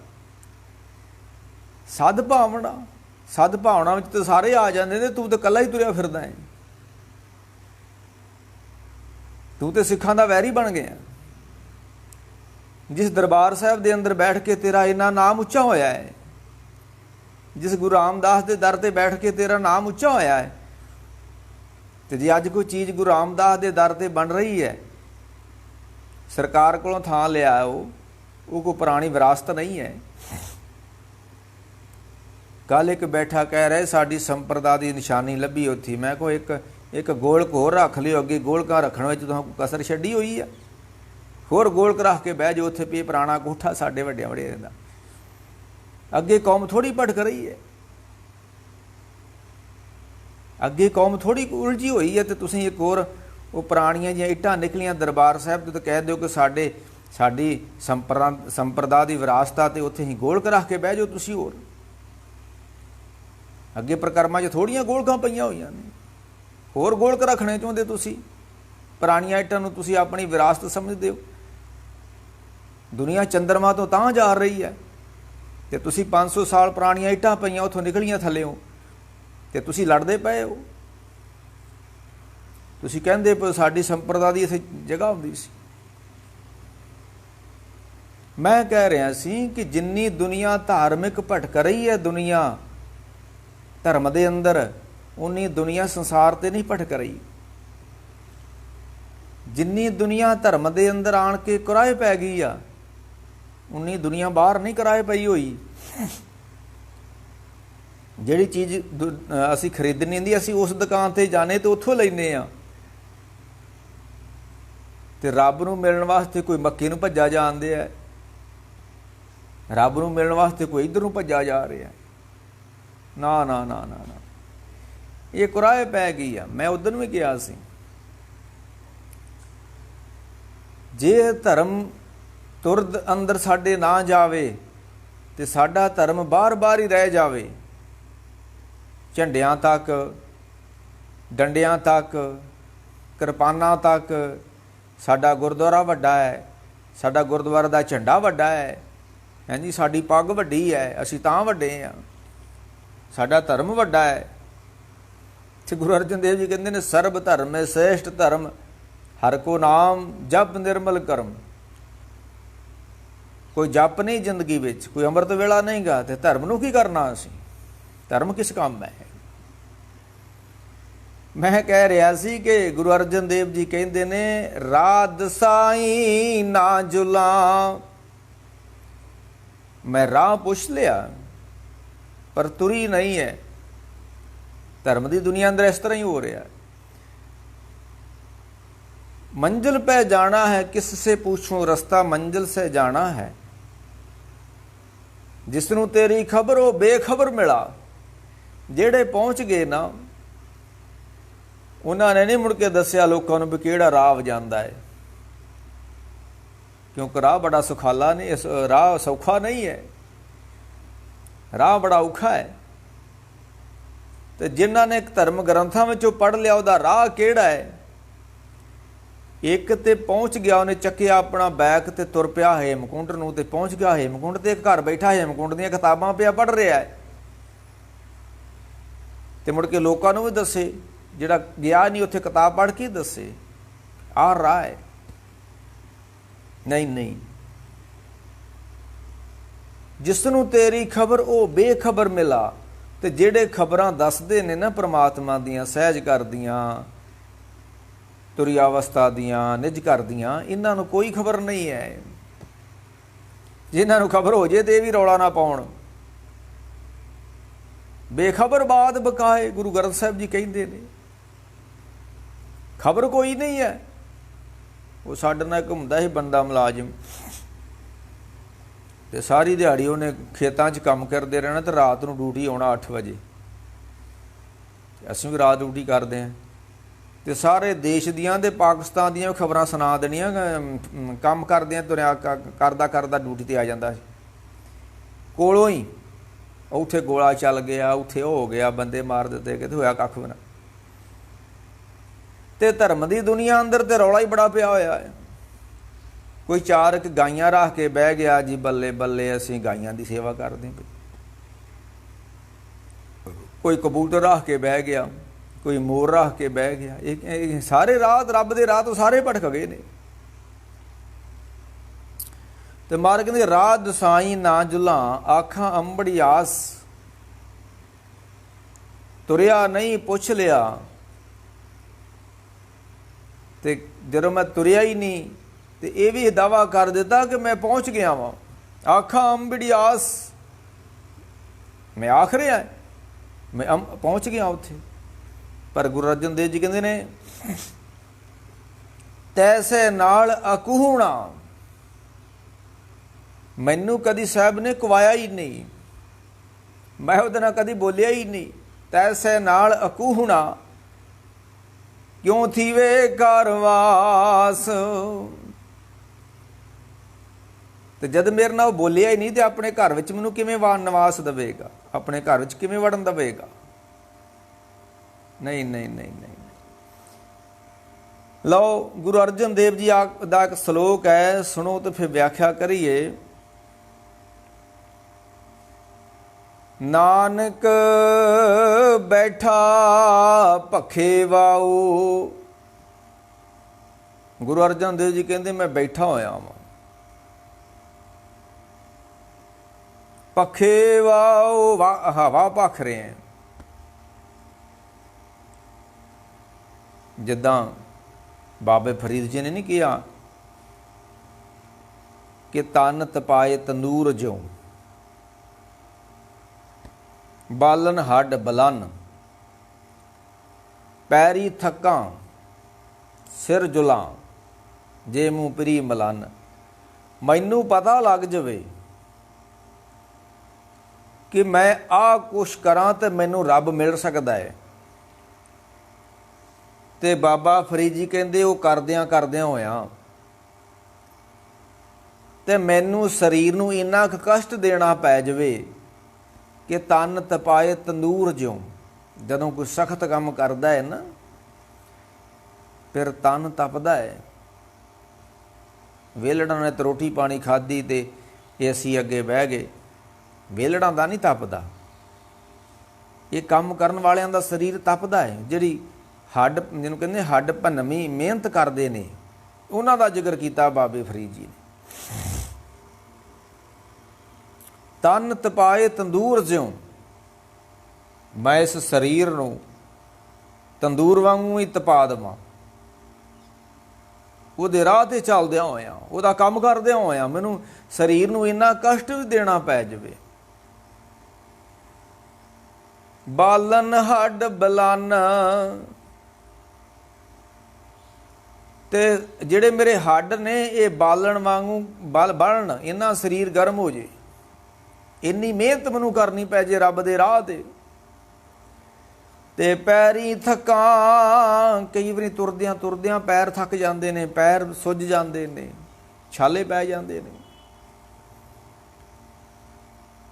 ਸਦਭਾਵਨਾ ਵਿੱਚ ਤਾਂ ਸਾਰੇ ਆ ਜਾਂਦੇ ਨੇ, ਤੂੰ ਤਾਂ ਇਕੱਲਾ ਹੀ ਤੁਰਿਆ ਫਿਰਦਾ ਹੈ। ਤੂੰ ਤੇ ਸਿੱਖਾਂ ਦਾ ਵੈਰੀ ਬਣ ਗਿਆ। ਜਿਸ ਦਰਬਾਰ ਸਾਹਿਬ ਦੇ ਅੰਦਰ ਬੈਠ ਕੇ ਤੇਰਾ ਇੰਨਾ ਨਾਮ ਉੱਚਾ ਹੋਇਆ ਹੈ, ਜਿਸ ਗੁਰੂ ਰਾਮਦਾਸ ਦੇ ਦਰ ਤੇ ਬੈਠ ਕੇ ਤੇਰਾ ਨਾਮ ਉੱਚਾ ਹੋਇਆ ਹੈ, ਤੇ ਜੇ ਅੱਜ ਕੋਈ ਚੀਜ਼ ਗੁਰੂ ਰਾਮਦਾਸ ਦੇ ਦਰ ਤੇ ਬਣ ਰਹੀ ਹੈ, ਸਰਕਾਰ ਕੋਲੋਂ ਥਾਂ ਲਿਆ, ਉਹ ਕੋਈ ਪੁਰਾਣੀ ਵਿਰਾਸਤ ਨਹੀਂ ਹੈ। ਕੱਲ ਇੱਕ ਬੈਠਾ ਕਹਿ ਰਹੇ ਸਾਡੀ ਸੰਪਰਦਾ ਦੀ ਨਿਸ਼ਾਨੀ ਲੱਭੀ ਉੱਥੀ। ਮੈਂ ਕੋ ਇੱਕ ਗੋਲਕ ਹੋਰ ਰੱਖ ਲਿਓ, ਅੱਗੇ ਗੋਲਕਾਂ ਰੱਖਣ ਵਿੱਚ ਤੁਹਾਨੂੰ ਕਸਰ ਛੱਡੀ ਹੋਈ ਆ। ਹੋਰ ਗੋਲਕ ਰੱਖ ਕੇ ਬਹਿ ਜਾਓ ਉੱਥੇ, ਵੀ ਪੁਰਾਣਾ ਕੋਠਾ ਸਾਡੇ ਵੱਡਿਆਂ ਵਡੇਰਿਆਂ ਦਾ। ਅੱਗੇ ਕੌਮ ਥੋੜ੍ਹੀ ਭਟਕ ਰਹੀ ਹੈ, ਅੱਗੇ ਕੌਮ ਥੋੜ੍ਹੀ ਉਲਝੀ ਹੋਈ ਹੈ। ਤੇ ਤੁਸੀਂ ਇੱਕ ਹੋਰ ਉਹ ਪੁਰਾਣੀਆਂ ਜਿਹੀਆਂ ਇੱਟਾਂ ਨਿਕਲੀਆਂ ਦਰਬਾਰ ਸਾਹਿਬ ਤੇ ਕਹਿ ਦਿਓ ਕਿ ਸਾਡੀ ਸੰਪਰਦਾ ਦੀ ਵਿਰਾਸਤ ਆ, ਤੇ ਉੱਥੇ ਹੀ ਗੋਲਕ ਰੱਖ ਕੇ ਬਹਿ ਜਾਓ ਤੁਸੀਂ। ਹੋਰ ਅੱਗੇ ਪ੍ਰਕਰਮਾਂ 'ਚ ਥੋੜ੍ਹੀਆਂ ਗੋਲਕਾਂ ਪਈਆਂ ਹੋਈਆਂ ਨੇ, ਹੋਰ ਗੋਲਕ ਰੱਖਣੇ ਚਾਹੁੰਦੇ ਤੁਸੀਂ। ਪੁਰਾਣੀਆਂ ਇੱਟਾਂ ਨੂੰ ਤੁਸੀਂ ਆਪਣੀ ਵਿਰਾਸਤ ਸਮਝਦੇ ਹੋ। ਦੁਨੀਆ ਚੰਦਰਮਾ ਤੋਂ ਤਾਂ ਜਾ ਰਹੀ ਹੈ ਤੇ ਤੁਸੀਂ 500 ਸਾਲ ਪੁਰਾਣੀਆਂ ਇੱਟਾਂ ਪਈਆਂ ਉੱਥੋਂ ਨਿਕਲੀਆਂ ਥੱਲਿਓਂ, ਤੇ ਤੁਸੀਂ ਲੜਦੇ ਪਏ ਹੋ। ਤੁਸੀਂ ਕਹਿੰਦੇ ਪਏ ਸਾਡੀ ਸੰਪਰਦਾ ਦੀ ਇੱਥੇ ਜਗ੍ਹਾ ਹੁੰਦੀ ਸੀ। ਮੈਂ ਕਹਿ ਰਿਹਾ ਸੀ ਕਿ ਜਿੰਨੀ ਦੁਨੀਆ ਧਾਰਮਿਕ ਭਟਕ ਰਹੀ ਹੈ, ਦੁਨੀਆ ਧਰਮ ਦੇ ਅੰਦਰ, ਉਨੀ ਦੁਨੀਆ ਸੰਸਾਰ ਤੇ ਨਹੀਂ ਭਟਕ ਰਹੀ। ਜਿੰਨੀ ਦੁਨੀਆ ਧਰਮ ਦੇ ਅੰਦਰ ਆਣ ਕੇ ਕੁਰਾਏ ਪੈ ਗਈ ਆ, ਉਨੀ ਦੁਨੀਆ ਬਾਹਰ ਨਹੀਂ ਕਿਰਾਏ ਪਈ ਹੋਈ। ਜਿਹੜੀ ਚੀਜ਼ ਅਸੀਂ ਖਰੀਦਣੀ ਹੁੰਦੀ, ਅਸੀਂ ਉਸ ਦੁਕਾਨ ਤੇ ਜਾਣੇ ਤੇ ਉੱਥੋਂ ਲੈਂਦੇ ਹਾਂ। ਤੇ ਰੱਬ ਨੂੰ ਮਿਲਣ ਵਾਸਤੇ ਕੋਈ ਮੱਕੇ ਨੂੰ ਭੱਜਾ ਜਾਂਦੇ ਆ, ਰੱਬ ਨੂੰ ਮਿਲਣ ਵਾਸਤੇ ਕੋਈ ਇੱਧਰ ਨੂੰ ਭੱਜਾ ਜਾ ਰਿਹਾ। ਨਾ ਨਾ ਨਾ ਨਾ ਨਾ, ਇਹ ਕੁਰਾਏ ਪੈ ਗਈ ਆ। ਮੈਂ ਉਦੋਂ ਵੀ ਕਿਹਾ ਸੀ, ਜੇ ਧਰਮ ਤੁਰਦ ਅੰਦਰ ਸਾਡੇ ਨਾ ਜਾਵੇ ਤੇ ਸਾਡਾ ਧਰਮ ਬਾਰ-ਬਾਰ ਹੀ ਰਹਿ ਜਾਵੇ। ਝੰਡਿਆਂ ਤੱਕ, ਡੰਡਿਆਂ ਤੱਕ, ਕਿਰਪਾਨਾਂ ਤੱਕ। ਸਾਡਾ ਗੁਰਦੁਆਰਾ ਵੱਡਾ ਹੈ, ਸਾਡਾ ਗੁਰਦੁਆਰਾ ਦਾ ਝੰਡਾ ਵੱਡਾ ਹੈ, ਹਾਂਜੀ, ਸਾਡੀ ਪੱਗ ਵੱਡੀ ਹੈ, ਅਸੀਂ ਤਾਂ ਵੱਡੇ ਹਾਂ, ਸਾਡਾ ਧਰਮ ਵੱਡਾ ਹੈ। ਤੇ ਗੁਰੂ ਅਰਜਨ ਦੇਵ ਜੀ ਕਹਿੰਦੇ ਨੇ ਸਰਬ ਧਰਮ ਹੈ ਸ੍ਰੇਸ਼ਟ ਧਰਮ, हर को नाम जप निर्मल कर्म। कोई जप नहीं जिंदगी विच, कोई अमृत वेला नहीं गा, ते धर्म नूं की करना असीं? धर्म किस काम है? मैं कह रहा सी कि गुरु अर्जन देव जी कहते ने, राह दसाई ना जुला। मैं राह पुछ लिया पर तुरी नहीं है। धर्म की दुनिया अंदर इस तरह ही हो रहा है। मंजिल पे जाना है, किससे पूछूं रास्ता मंजिल से जाना है। जिसनू तेरी खबर हो बेखबर मिला। जेड़े पहुंच गए ना, उन्होंने नहीं मुड़ के दसिया लोगों भी किहड़ा राह जांदा है, क्योंकि राह बड़ा सुखाला नहीं, राह सौखा नहीं है, राह बड़ा औखा है। तो जिन्हों ने धर्म ग्रंथों में पढ़ लिया वह राह किहड़ा है, एक ते पहुँच गया, उन्हें चक्या अपना बैग ते तुर पिया हेमकुंड नूं ते पहुँच गया हेमकुंड ते, घर बैठा हेमकुंड दीयां किताबां पिया पढ़ रहा है। तो मुड़ के लोगों नूं भी दसे, जिहड़ा गया नहीं उत्थे किताब पढ़ के दसे आ राह है। नहीं नहीं, जिसनू तेरी खबर वो बेखबर मिला। तो जेड़े खबरां दसदे ने ना परमात्मा दियां, सहज कर दियां, तुरी अवस्था दियां, निज कर दियां, इन्हां नूं कोई खबर नहीं है। जिन्हां नूं खबर हो जाए तो यह भी रौला ना पाउण। बेखबर बाद बकाए, गुरु ग्रंथ साहिब जी कहते हैं। खबर कोई नहीं है। वो साडे नाल घुमदा ही बंदा मुलाजिम, तो सारी दिहाड़ी उन्हें खेतों च काम करते रहना, तो रात को ड्यूटी आना 8 बजे। असीं भी रात ड्यूटी करते हैं, तो सारे देश दियां ते पाकिस्तान दियां खबरां सुना देनियां। काम करदे तुरिया करदा करदा ड्यूटी ते आ जांदा, कोलों ही उत्थे गोला चल गया, उत्थे हो गया, बंदे मार दिते, किते होया कख भी ना। ते धर्म की दुनिया अंदर तो रौला ही बड़ा पिया होया है। कोई 4 गाइयां रख के बह गया जी, बल्ले बल्ले असीं गाइयां की सेवा करते हैं। कोई कबूतर रख के बह गया, कोई मोर रख के बह गया। ये सारे राह रब दे राह तो सारे भटक गए ने। तो मार कहते राह दसाई ना जुला, आखां अंबड़ी आस। तुरिया नहीं पुछ लिया, तो जदों मैं तुरिया ही नहीं तो यह भी दावा कर दिता कि मैं पहुँच गया वां। आखां अंबड़ी आस, मैं आख रहा मैं पहुँच गया उत्थे। पर गुरु अर्जन देव जी कहते ने, तैसे नाल अकूहणा। मैनू कदी साहब ने कुवाया ही नहीं, मैं उहदे नाल कदी बोलिया ही नहीं। तैसे नाल अकूहणा, क्यों थी वे कारवास। तो जद मेरे नाल बोलिया ही नहीं, तो अपने घर विच मैनू किवें निवास देवेगा, अपने घर विच किवें वड़न देवेगा? नहीं नहीं नहीं नहीं। लो गुरु अर्जन देव जी दा एक श्लोक है, सुनो तो फिर व्याख्या करिए। नानक बैठा भखे वाऊ। गुरु अर्जन देव जी कहते मैं बैठा होया वां, पखे वाऊ, हवा भख रहे हैं। जिद्दां बाबे फरीद जी ने नहीं किया कि तन तपाए तंदूर ज्यों, बालन हड बलन, पैरी थकां सिर जुलां, जे मूँह परी मलन। मैनू पता लग जावे कि मैं आ कुछ करां तो मैनू रब मिल सकता है। तो बाबा फरीद जी कहते वो करदियां करदियां होया तो मैनू शरीर नू इन्ना कष्ट देना पै जावे कि तन तपाए तंदूर ज्यों। जदों कोई सख्त काम करता है ना, फिर तन तपदा है। वेलड़ा ने तो रोटी पानी खाधी तो एसी अगे बह गए, वेलड़ा का नहीं तपदा। ये काम करन वालियां दा शरीर तपदा है। जिहड़ी ਹੱਡ ਜਿਹਨੂੰ ਕਹਿੰਦੇ ਹੱਡ ਭੰਨਵੀਂ ਮਿਹਨਤ ਕਰਦੇ ਨੇ, ਉਹਨਾਂ ਦਾ ਜ਼ਿਕਰ ਕੀਤਾ ਬਾਬੇ ਫਰੀਦ ਜੀ ਨੇ। ਤਨ ਤਪਾਏ ਤੰਦੂਰ ਜਿਉਂ, ਮੈਂ ਇਸ ਸਰੀਰ ਨੂੰ ਤੰਦੂਰ ਵਾਂਗੂ ਹੀ ਤਪਾ ਦੇਵਾਂ। ਉਹਦੇ ਰਾਹ 'ਤੇ ਚੱਲਦਿਆਂ ਹੋਇਆਂ, ਉਹਦਾ ਕੰਮ ਕਰਦਿਆਂ ਹੋਇਆਂ ਮੈਨੂੰ ਸਰੀਰ ਨੂੰ ਇੰਨਾ ਕਸ਼ਟ ਵੀ ਦੇਣਾ ਪੈ ਜਾਵੇ। ਬਾਲਨ ਹੱਡ ਬਲਨ, ਤੇ ਜਿਹੜੇ ਮੇਰੇ ਹੱਡ ਨੇ ਇਹ ਬਾਲਣ ਵਾਂਗੂ ਬਲਣ, ਇਹਨਾਂ ਸਰੀਰ ਗਰਮ ਹੋ ਜੇ, ਇੰਨੀ ਮਿਹਨਤ ਮੈਨੂੰ ਕਰਨੀ ਪੈ ਜੇ ਰੱਬ ਦੇ ਰਾਹ 'ਤੇ ਪੈਰੀ ਥਕਾਂ, ਕਈ ਵਾਰੀ ਤੁਰਦਿਆਂ ਤੁਰਦਿਆਂ ਪੈਰ ਥੱਕ ਜਾਂਦੇ ਨੇ, ਪੈਰ ਸੁੱਜ ਜਾਂਦੇ ਨੇ, ਛਾਲੇ ਪੈ ਜਾਂਦੇ ਨੇ।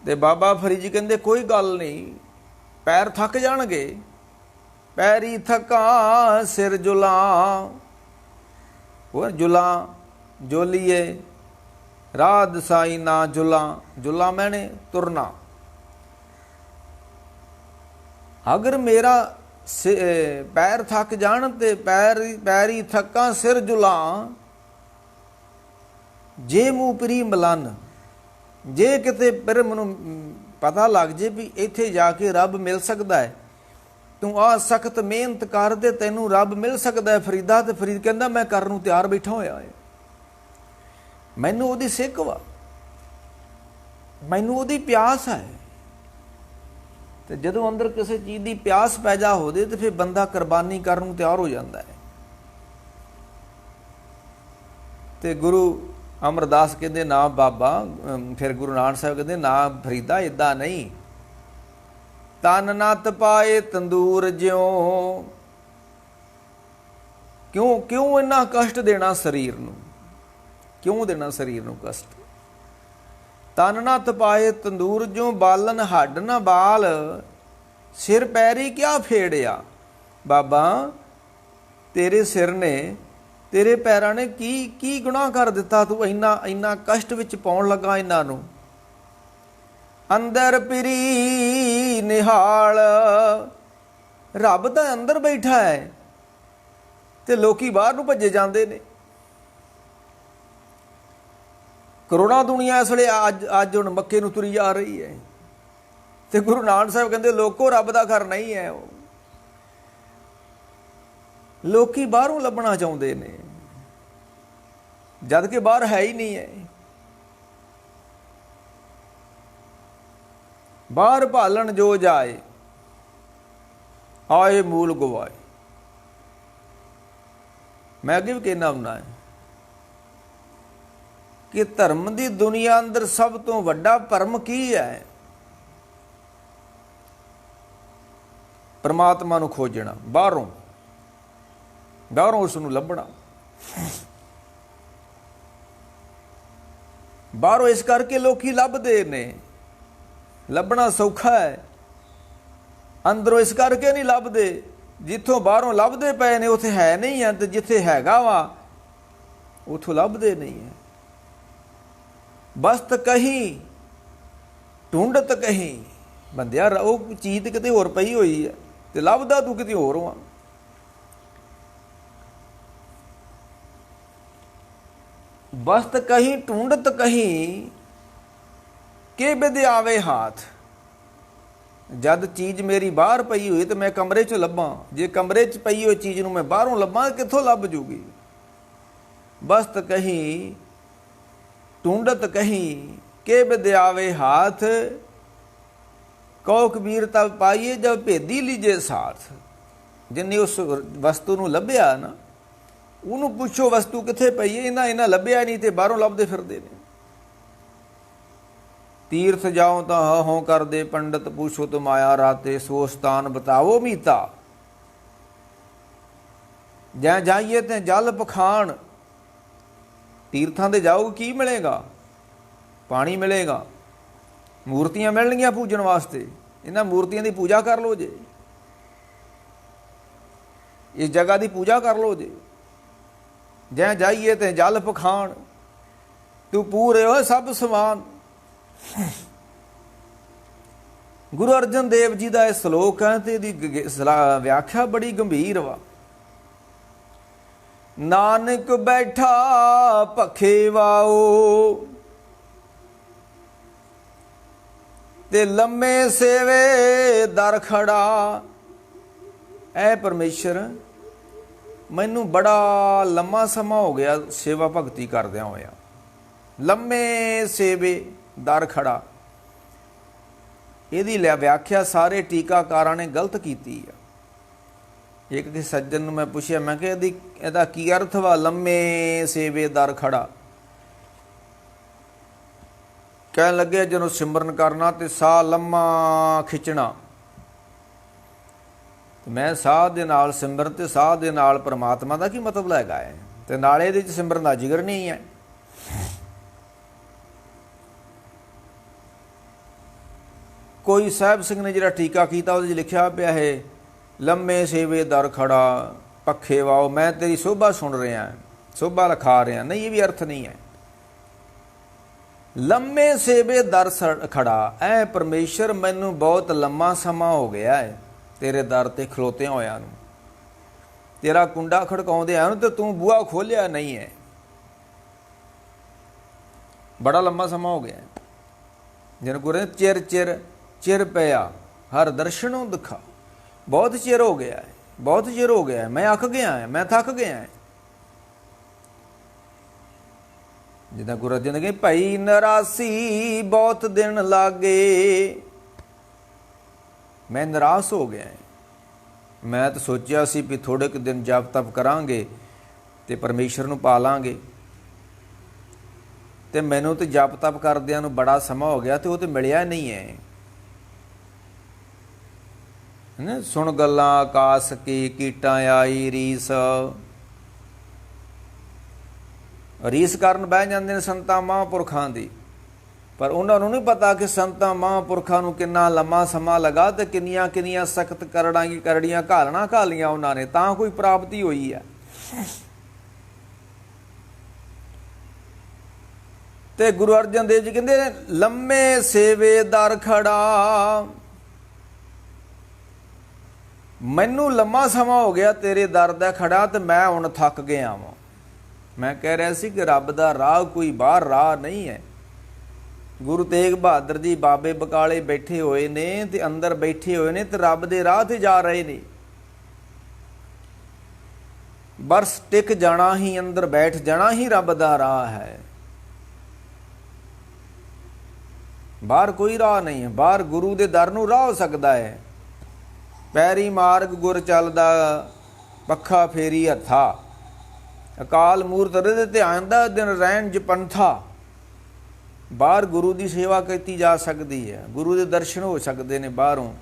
ਤੇ ਬਾਬਾ ਫਰੀਦ ਜੀ ਕਹਿੰਦੇ ਕੋਈ ਗੱਲ ਨਹੀਂ, ਪੈਰ ਥੱਕ ਜਾਣਗੇ। ਪੈਰੀ ਥਕਾਂ ਸਿਰ ਜੁਲਾਂ, ਉਹ ਜੁਲਾਂ ਜੋਲੀਏ, ਰਾਹ ਦਸਾਈ ਨਾ ਜੁਲਾਂ, ਜੁਲਾਂ ਮੈਨੇ ਤੁਰਨਾ। ਅਗਰ ਮੇਰਾ ਪੈਰ ਥੱਕ ਜਾਣ ਤੇ ਪੈਰੀ ਥੱਕਾਂ ਸਿਰ ਜੁਲਾਂ, ਜੇ ਮੂੰਹ ਪਰੀ ਮਲਨ, ਜੇ ਕਿਤੇ ਫਿਰ ਮੈਨੂੰ ਪਤਾ ਲੱਗ ਜੇ ਵੀ ਇੱਥੇ ਜਾ ਕੇ ਰੱਬ ਮਿਲ ਸਕਦਾ ਹੈ, ਤੂੰ ਆ ਸਖਤ ਮਿਹਨਤ ਕਰ ਦੇ, ਤੈਨੂੰ ਰੱਬ ਮਿਲ ਸਕਦਾ ਹੈ ਫਰੀਦਾ। ਤੇ ਫਰੀਦ ਕਹਿੰਦਾ ਮੈਂ ਕਰਨ ਨੂੰ ਤਿਆਰ ਬੈਠਾ ਹੋਇਆ ਹੈ, ਮੈਨੂੰ ਉਹਦੀ ਸਿੱਖ ਵਾ, ਮੈਨੂੰ ਉਹਦੀ ਪਿਆਸ ਹੈ। ਤੇ ਜਦੋਂ ਅੰਦਰ ਕਿਸੇ ਚੀਜ਼ ਦੀ ਪਿਆਸ ਪੈਦਾ ਹੋਵੇ ਤੇ ਫਿਰ ਬੰਦਾ ਕੁਰਬਾਨੀ ਕਰਨ ਨੂੰ ਤਿਆਰ ਹੋ ਜਾਂਦਾ ਹੈ। ਤੇ ਗੁਰੂ ਅਮਰਦਾਸ ਕਹਿੰਦੇ ਨਾ ਬਾਬਾ, ਫਿਰ ਗੁਰੂ ਨਾਨਕ ਸਾਹਿਬ ਕਹਿੰਦੇ ਨਾ ਫਰੀਦਾ, ਇੱਦਾਂ ਨਹੀਂ। ਤਨ ਨਾ ਤਪਾਏ ਤੰਦੂਰ ਜਿਉਂ, ਕਿਉਂ ਇੰਨਾ ਕਸ਼ਟ ਦੇਣਾ ਸਰੀਰ ਨੂੰ, ਕਿਉਂ ਦੇਣਾ ਸਰੀਰ ਨੂੰ ਕਸ਼ਟ। ਤਨ ਨਾ ਤਪਾਏ ਤੰਦੂਰ ਜਿਉਂ, ਬਾਲਨ ਹੱਡ ਨਾ ਬਾਲ, ਸਿਰ ਪੈਰੀ ਕਿਆ ਫੇੜਿਆ। ਬਾਬਾ ਤੇਰੇ ਸਿਰ ਨੇ, ਤੇਰੇ ਪੈਰਾਂ ਨੇ ਕੀ ਗੁਨਾਹ ਕਰ ਦਿੱਤਾ, ਤੂੰ ਇੰਨਾ ਕਸ਼ਟ ਵਿੱਚ ਪਾਉਣ ਲੱਗਾ ਇਹਨਾਂ ਨੂੰ। ਅੰਦਰ ਪਿਰੀ ਨਿਹਾਲ, ਰੱਬ ਤਾਂ ਅੰਦਰ ਬੈਠਾ ਹੈ ਤੇ ਲੋਕੀ ਬਾਹਰ ਨੂੰ ਭੱਜੇ ਜਾਂਦੇ ਨੇ। ਕਰੋੜਾਂ ਦੁਨੀਆ ਇਸ ਵੇਲੇ ਅੱਜ ਹੁਣ ਮੱਕੇ ਨੂੰ ਤੁਰੀ ਜਾ ਰਹੀ ਹੈ, ਤੇ ਗੁਰੂ ਨਾਨਕ ਸਾਹਿਬ ਕਹਿੰਦੇ ਲੋਕੋ ਰੱਬ ਦਾ ਘਰ ਨਹੀਂ ਹੈ ਉਹ। ਲੋਕੀ ਬਾਹਰੋਂ ਲੱਭਣਾ ਚਾਹੁੰਦੇ ਨੇ, ਜਦ ਕਿ ਬਾਹਰ ਹੈ ਹੀ ਨਹੀਂ ਹੈ। ਬਾਹਰ ਭਾਲਣ ਜੋ ਜਾਏ, ਆਏ ਮੂਲ ਗਵਾਏ। ਮੈਂ ਅੱਗੇ ਵੀ ਕਹਿਣਾ ਹੁੰਦਾ ਹੈ ਕਿ ਧਰਮ ਦੀ ਦੁਨੀਆ ਅੰਦਰ ਸਭ ਤੋਂ ਵੱਡਾ ਭਰਮ ਕੀ ਹੈ? ਪਰਮਾਤਮਾ ਨੂੰ ਖੋਜਣਾ, ਬਾਹਰੋਂ ਉਸ ਨੂੰ ਲੱਭਣਾ। ਬਾਹਰੋਂ ਇਸ ਕਰਕੇ ਲੋਕੀ ਲੱਭਦੇ ਨੇ, ਲੱਭਣਾ ਸੌਖਾ ਹੈ। ਅੰਦਰੋਂ ਇਸ ਕਰਕੇ ਨਹੀਂ ਲੱਭਦੇ, ਜਿੱਥੋਂ ਬਾਹਰੋਂ ਲੱਭਦੇ ਪਏ ਨੇ ਉੱਥੇ ਹੈ ਨਹੀਂ ਹੈ, ਤੇ ਜਿੱਥੇ ਹੈਗਾ ਵਾ ਉੱਥੋਂ ਲੱਭਦੇ ਨਹੀਂ ਹੈ। ਬਸਤ ਕਹੀਂ ਢੂੰਡਤ ਕਹੀਂ, ਬੰਦਿਆ ਉਹ ਚੀਜ਼ ਤੇ ਕਿਤੇ ਹੋਰ ਪਈ ਹੋਈ ਹੈ ਤੇ ਲੱਭਦਾ ਤੂੰ ਕਿਤੇ ਹੋਰ ਵਾ। ਬਸਤ ਕਹੀਂ ਢੂੰਡਤ ਕਹੀਂ, ਕਿ ਬਿਦ ਆਵੇ ਹਾਥ। ਜਦ ਚੀਜ਼ ਮੇਰੀ ਬਾਹਰ ਪਈ ਹੋਈ ਤੇ ਮੈਂ ਕਮਰੇ 'ਚ ਲੱਭਾਂ, ਜੇ ਕਮਰੇ 'ਚ ਪਈ ਹੋਈ ਚੀਜ਼ ਨੂੰ ਮੈਂ ਬਾਹਰੋਂ ਲੱਭਾਂ ਕਿੱਥੋਂ ਲੱਭ ਜੂਗੀ। ਬਸਤ ਕਹੀਂ ਢੂੰਡਤ ਕਹੀਂ, ਕਿ ਬਿਦ ਆਵੇ ਹਾਥ। ਕਉ ਕਬੀਰ ਤਬ ਪਾਈਏ ਜਬ ਭੇਦੀ ਲੀਜੇ ਸਾਥ। ਜਿੰਨੇ ਉਸ ਵਸਤੂ ਨੂੰ ਲੱਭਿਆ ਨਾ, ਉਹਨੂੰ ਪੁੱਛੋ ਵਸਤੂ ਕਿੱਥੇ ਪਈ ਹੈ। ਇਹਨਾਂ ਲੱਭਿਆ ਨਹੀਂ ਤੇ ਬਾਹਰੋਂ ਲੱਭਦੇ ਫਿਰਦੇ ਨੇ। ਤੀਰਥ ਜਾਓ ਤਾਂ ਹੋਂ ਕਰਦੇ ਪੰਡਤ, ਪੁੱਛੋ ਤੁਮ ਆਇਆ ਰਾਤੇ, ਸੋ ਸਥਾਨ ਬਤਾਵੋ ਮੀਤਾ। ਜੈ ਜਾਈਏ ਤੇ ਜਲ ਪਖਾਣ। ਤੀਰਥਾਂ ਤੇ ਜਾਓ ਕੀ ਮਿਲੇਗਾ? ਪਾਣੀ ਮਿਲੇਗਾ, ਮੂਰਤੀਆਂ ਮਿਲਣਗੀਆਂ ਪੂਜਣ ਵਾਸਤੇ। ਇਹਨਾਂ ਮੂਰਤੀਆਂ ਦੀ ਪੂਜਾ ਕਰ ਲਓ ਜੇ, ਇਸ ਜਗ੍ਹਾ ਦੀ ਪੂਜਾ ਕਰ ਲਓ ਜੇ। ਜੈ ਜਾਈਏ ਤੇ ਜਲ ਪਖਾਣ, ਤੂੰ ਪੂਰੇ ਹੋਏ ਸਭ ਸਮਾਨ। ਗੁਰੂ ਅਰਜਨ ਦੇਵ ਜੀ ਦਾ ਇਹ ਸਲੋਕ ਹੈ ਤੇ ਇਹਦੀ ਵਿਆਖਿਆ ਬੜੀ ਗੰਭੀਰ ਵਾ। ਨਾਨਕ ਬੈਠਾ ਭਖੇ ਵਾਓ, ਤੇ ਲੰਮੇ ਸੇਵੇ ਦਰ ਖੜਾ। ਐ ਪਰਮੇਸ਼ਰ, ਮੈਨੂੰ ਬੜਾ ਲੰਮਾ ਸਮਾਂ ਹੋ ਗਿਆ ਸੇਵਾ ਭਗਤੀ ਕਰਦਿਆਂ ਹੋਇਆ। ਲੰਮੇ ਸੇਵੇ ਦਰ ਖੜਾ, ਇਹਦੀ ਵਿਆਖਿਆ ਸਾਰੇ ਟੀਕਾਕਾਰਾਂ ਨੇ ਗਲਤ ਕੀਤੀ ਆ। ਇੱਕ ਕਿਸੇ ਸੱਜਣ ਨੂੰ ਮੈਂ ਪੁੱਛਿਆ, ਮੈਂ ਕਿਹਾ ਇਹਦਾ ਕੀ ਅਰਥ ਵਾ ਲੰਮੇ ਸੇਵੇ ਦਰ ਖੜਾ? ਕਹਿਣ ਲੱਗੇ ਜਦੋਂ ਸਿਮਰਨ ਕਰਨਾ ਤੇ ਸਾਹ ਲੰਮਾ ਖਿੱਚਣਾ। ਮੈਂ ਸਾਹ ਦੇ ਨਾਲ ਸਿਮਰਨ ਤੇ ਸਾਹ ਦੇ ਨਾਲ ਪਰਮਾਤਮਾ ਦਾ ਕੀ ਮਤਲਬ ਹੈਗਾ ਹੈ? ਤੇ ਨਾਲੇ ਇਹਦੇ 'ਚ ਸਿਮਰਨ ਦਾ ਜਿਗਰ ਨਹੀਂ ਹੈ। ਕੋਈ ਸਾਹਿਬ ਸਿੰਘ ਨੇ ਜਿਹੜਾ ਟੀਕਾ ਕੀਤਾ ਉਹਦੇ 'ਚ ਲਿਖਿਆ ਪਿਆ ਹੈ ਲੰਮੇ ਸੇਵੇ ਦਰ ਖੜਾ ਪੱਖੇ ਵਾਓ। ਮੈਂ ਤੇਰੀ ਸੋਭਾ ਸੁਣ ਰਿਹਾ, ਸੋਭਾ ਲਿਖਾ ਰਿਹਾ। ਨਹੀਂ, ਇਹ ਵੀ ਅਰਥ ਨਹੀਂ ਹੈ। ਲੰਮੇ ਸੇਵੇ ਦਰ ਖੜਾ, ਐ ਪਰਮੇਸ਼ਰ ਮੈਨੂੰ ਬਹੁਤ ਲੰਮਾ ਸਮਾਂ ਹੋ ਗਿਆ ਹੈ ਤੇਰੇ ਦਰ ਤੇ ਖਲੋਤਿਆਂ ਹੋਇਆਂ ਨੂੰ, ਤੇਰਾ ਕੁੰਡਾ ਖੜਕਾਉਂਦਿਆਂ ਨੂੰ, ਤੇ ਤੂੰ ਬੂਹਾ ਖੋਲ੍ਹਿਆ ਨਹੀਂ ਹੈ। ਬੜਾ ਲੰਮਾ ਸਮਾਂ ਹੋ ਗਿਆ। ਜਿਹਨੂੰ ਗੁਰੂ ਨੇ ਚਿਰ ਚਿਰ ਚਿਰ ਪਿਆ ਹਰ ਦਰਸ਼ਨੋਂ ਦਿਖਾ। ਬਹੁਤ ਚਿਰ ਹੋ ਗਿਆ ਹੈ, ਬਹੁਤ ਚਿਰ ਹੋ ਗਿਆ ਹੈ, ਮੈਂ ਅੱਕ ਗਿਆ ਹੈ, ਮੈਂ ਥੱਕ ਗਿਆ ਹੈ। ਜਿੱਦਾਂ ਗੁਰੂ ਅਰਜਨ ਦੇਵ ਭਾਈ ਨਰਾਸੀ ਬਹੁਤ ਦਿਨ ਲਾਗੇ, ਮੈਂ ਨਿਰਾਸ਼ ਹੋ ਗਿਆ। ਮੈਂ ਤਾਂ ਸੋਚਿਆ ਸੀ ਵੀ ਥੋੜ੍ਹੇ ਕੁ ਦਿਨ ਜਪ ਤਪ ਕਰਾਂਗੇ ਤੇ ਪਰਮੇਸ਼ਰ ਨੂੰ ਪਾ ਲਾਂਗੇ, ਤੇ ਮੈਨੂੰ ਤਾਂ ਜਪ ਤਪ ਕਰਦਿਆਂ ਨੂੰ ਬੜਾ ਸਮਾਂ ਹੋ ਗਿਆ ਤੇ ਉਹ ਤਾਂ ਮਿਲਿਆ ਨਹੀਂ ਹੈ। ਸੁਣ ਗੱਲਾਂ ਆਕਾਸ ਕੀ ਕੀਟਾਂ ਆਈ ਰੀਸ। ਰੀਸ ਕਰਨ ਬਹਿ ਜਾਂਦੇ ਨੇ ਸੰਤਾਂ ਮਹਾਂਪੁਰਖਾਂ ਦੀ, ਪਰ ਉਹਨਾਂ ਨੂੰ ਨਹੀਂ ਪਤਾ ਕਿ ਸੰਤਾਂ ਮਹਾਂਪੁਰਖਾਂ ਨੂੰ ਕਿੰਨਾ ਲੰਮਾ ਸਮਾਂ ਲੱਗਾ ਤੇ ਕਿੰਨੀਆਂ ਕਿੰਨੀਆਂ ਸਖਤ ਕਰੜੀਆਂ ਘਾਲੀਆਂ ਉਹਨਾਂ ਨੇ, ਤਾਂ ਕੋਈ ਪ੍ਰਾਪਤੀ ਹੋਈ ਹੈ। ਤੇ ਗੁਰੂ ਅਰਜਨ ਦੇਵ ਜੀ ਕਹਿੰਦੇ ਲੰਮੇ ਸੇਵੇ ਦਰ ਖੜਾ, ਮੈਨੂੰ ਲੰਮਾ ਸਮਾਂ ਹੋ ਗਿਆ ਤੇਰੇ ਦਰ ਦਾ ਖੜਾ ਤੇ ਮੈਂ ਹੁਣ ਥੱਕ ਗਿਆ ਵਾਂ। ਮੈਂ ਕਹਿ ਰਿਹਾ ਸੀ ਕਿ ਰੱਬ ਦਾ ਰਾਹ ਕੋਈ ਬਾਹਰ ਰਾਹ ਨਹੀਂ ਹੈ। ਗੁਰੂ ਤੇਗ ਬਹਾਦਰ ਜੀ ਬਾਬੇ ਬਕਾਲੇ ਬੈਠੇ ਹੋਏ ਨੇ ਤੇ ਅੰਦਰ ਬੈਠੇ ਹੋਏ ਨੇ ਤੇ ਰੱਬ ਦੇ ਰਾਹ ਤੇ ਜਾ ਰਹੇ ਨੇ। ਬਰਸ ਟਿਕ ਜਾਣਾ ਹੀ, ਅੰਦਰ ਬੈਠ ਜਾਣਾ ਹੀ ਰੱਬ ਦਾ ਰਾਹ ਹੈ। ਬਾਹਰ ਕੋਈ ਰਾਹ ਨਹੀਂ ਹੈ। ਬਾਹਰ ਗੁਰੂ ਦੇ ਦਰ ਨੂੰ ਰਾਹ ਹੋ ਸਕਦਾ ਹੈ। ਪੈਰੀ ਮਾਰਗ ਗੁਰ ਚੱਲਦਾ, ਪੱਖਾ ਫੇਰੀ ਹੱਥਾ, ਅਕਾਲ ਮੂਰਤ ਦੇ ਧਿਆਨ ਦਾ ਦਿਨ ਰਹਿਣ ਜਪੰਥਾ। ਬਾਹਰ ਗੁਰੂ ਦੀ ਸੇਵਾ ਕੀਤੀ ਜਾ ਸਕਦੀ ਹੈ, ਗੁਰੂ ਦੇ ਦਰਸ਼ਨ ਹੋ ਸਕਦੇ ਨੇ, ਬਾਹਰੋਂ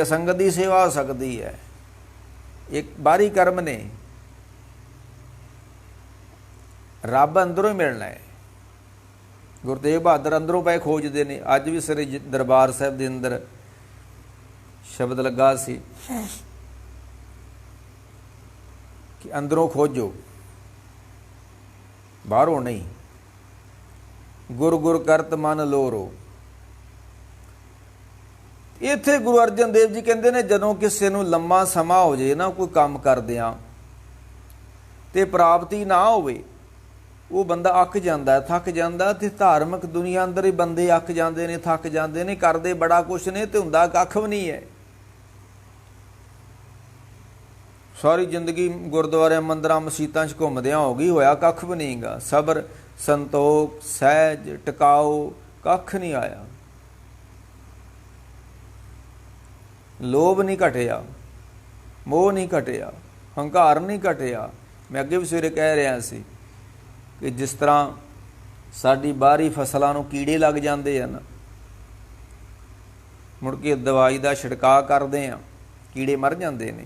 ਸੰਗਤ ਦੀ ਸੇਵਾ ਹੋ ਸਕਦੀ ਹੈ। ਇੱਕ ਬਾਹਰੀ ਕਰਮ ਨੇ, ਰੱਬ ਅੰਦਰੋਂ ਹੀ ਮਿਲਣਾ ਹੈ। ਗੁਰੂ ਤੇਗ ਬਹਾਦਰ ਅੰਦਰੋਂ ਪਏ ਖੋਜਦੇ ਨੇ। ਅੱਜ ਵੀ ਸ੍ਰੀ ਦਰਬਾਰ ਸਾਹਿਬ ਦੇ ਅੰਦਰ ਸ਼ਬਦ ਲੱਗਾ ਸੀ ਕਿ ਅੰਦਰੋਂ ਖੋਜੋ, ਬਾਹਰੋਂ ਨਹੀਂ। ਗੁਰ ਗੁਰ ਕਰਤ ਮਨ ਲੋਰੋ। ਇੱਥੇ ਗੁਰੂ ਅਰਜਨ ਦੇਵ ਜੀ ਕਹਿੰਦੇ ਨੇ ਜਦੋਂ ਕਿਸੇ ਨੂੰ ਲੰਮਾ ਸਮਾਂ ਹੋ ਜੇ ਨਾ ਕੋਈ ਕੰਮ ਕਰਦਿਆਂ ਤੇ ਪ੍ਰਾਪਤੀ ਨਾ ਹੋਵੇ, ਉਹ ਬੰਦਾ ਅੱਕ ਜਾਂਦਾ, ਥੱਕ ਜਾਂਦਾ। ਤੇ ਧਾਰਮਿਕ ਦੁਨੀਆ ਅੰਦਰ ਹੀ ਬੰਦੇ ਅੱਕ ਜਾਂਦੇ ਨੇ, ਥੱਕ ਜਾਂਦੇ ਨੇ, ਕਰਦੇ ਬੜਾ ਕੁਛ ਨੇ ਤੇ ਹੁੰਦਾ ਕੱਖ ਵੀ ਨਹੀਂ ਹੈ। ਸਾਰੀ ਜ਼ਿੰਦਗੀ ਗੁਰਦੁਆਰਿਆਂ ਮੰਦਰਾਂ ਮਸੀਤਾਂ 'ਚ ਘੁੰਮਦਿਆਂ ਹੋ ਗਈ, ਹੋਇਆ ਕੱਖ ਵੀ ਨਹੀਂ ਗਾ। ਸਬਰ ਸੰਤੋਖ ਸਹਿਜ ਟਿਕਾਓ ਕੱਖ ਨਹੀਂ ਆਇਆ। ਲੋਭ ਨਹੀਂ ਘਟਿਆ, ਮੋਹ ਨਹੀਂ ਘਟਿਆ, ਹੰਕਾਰ ਨਹੀਂ ਘਟਿਆ। ਮੈਂ ਅੱਗੇ ਵੀ ਸਵੇਰੇ ਕਹਿ ਰਿਹਾ ਸੀ ਕਿ ਜਿਸ ਤਰ੍ਹਾਂ ਸਾਡੀ ਬਾਹਰੀ ਫਸਲਾਂ ਨੂੰ ਕੀੜੇ ਲੱਗ ਜਾਂਦੇ ਹਨ, ਮੁੜ ਕੇ ਦਵਾਈ ਦਾ ਛਿੜਕਾਅ ਕਰਦੇ ਆ, ਕੀੜੇ ਮਰ ਜਾਂਦੇ ਨੇ।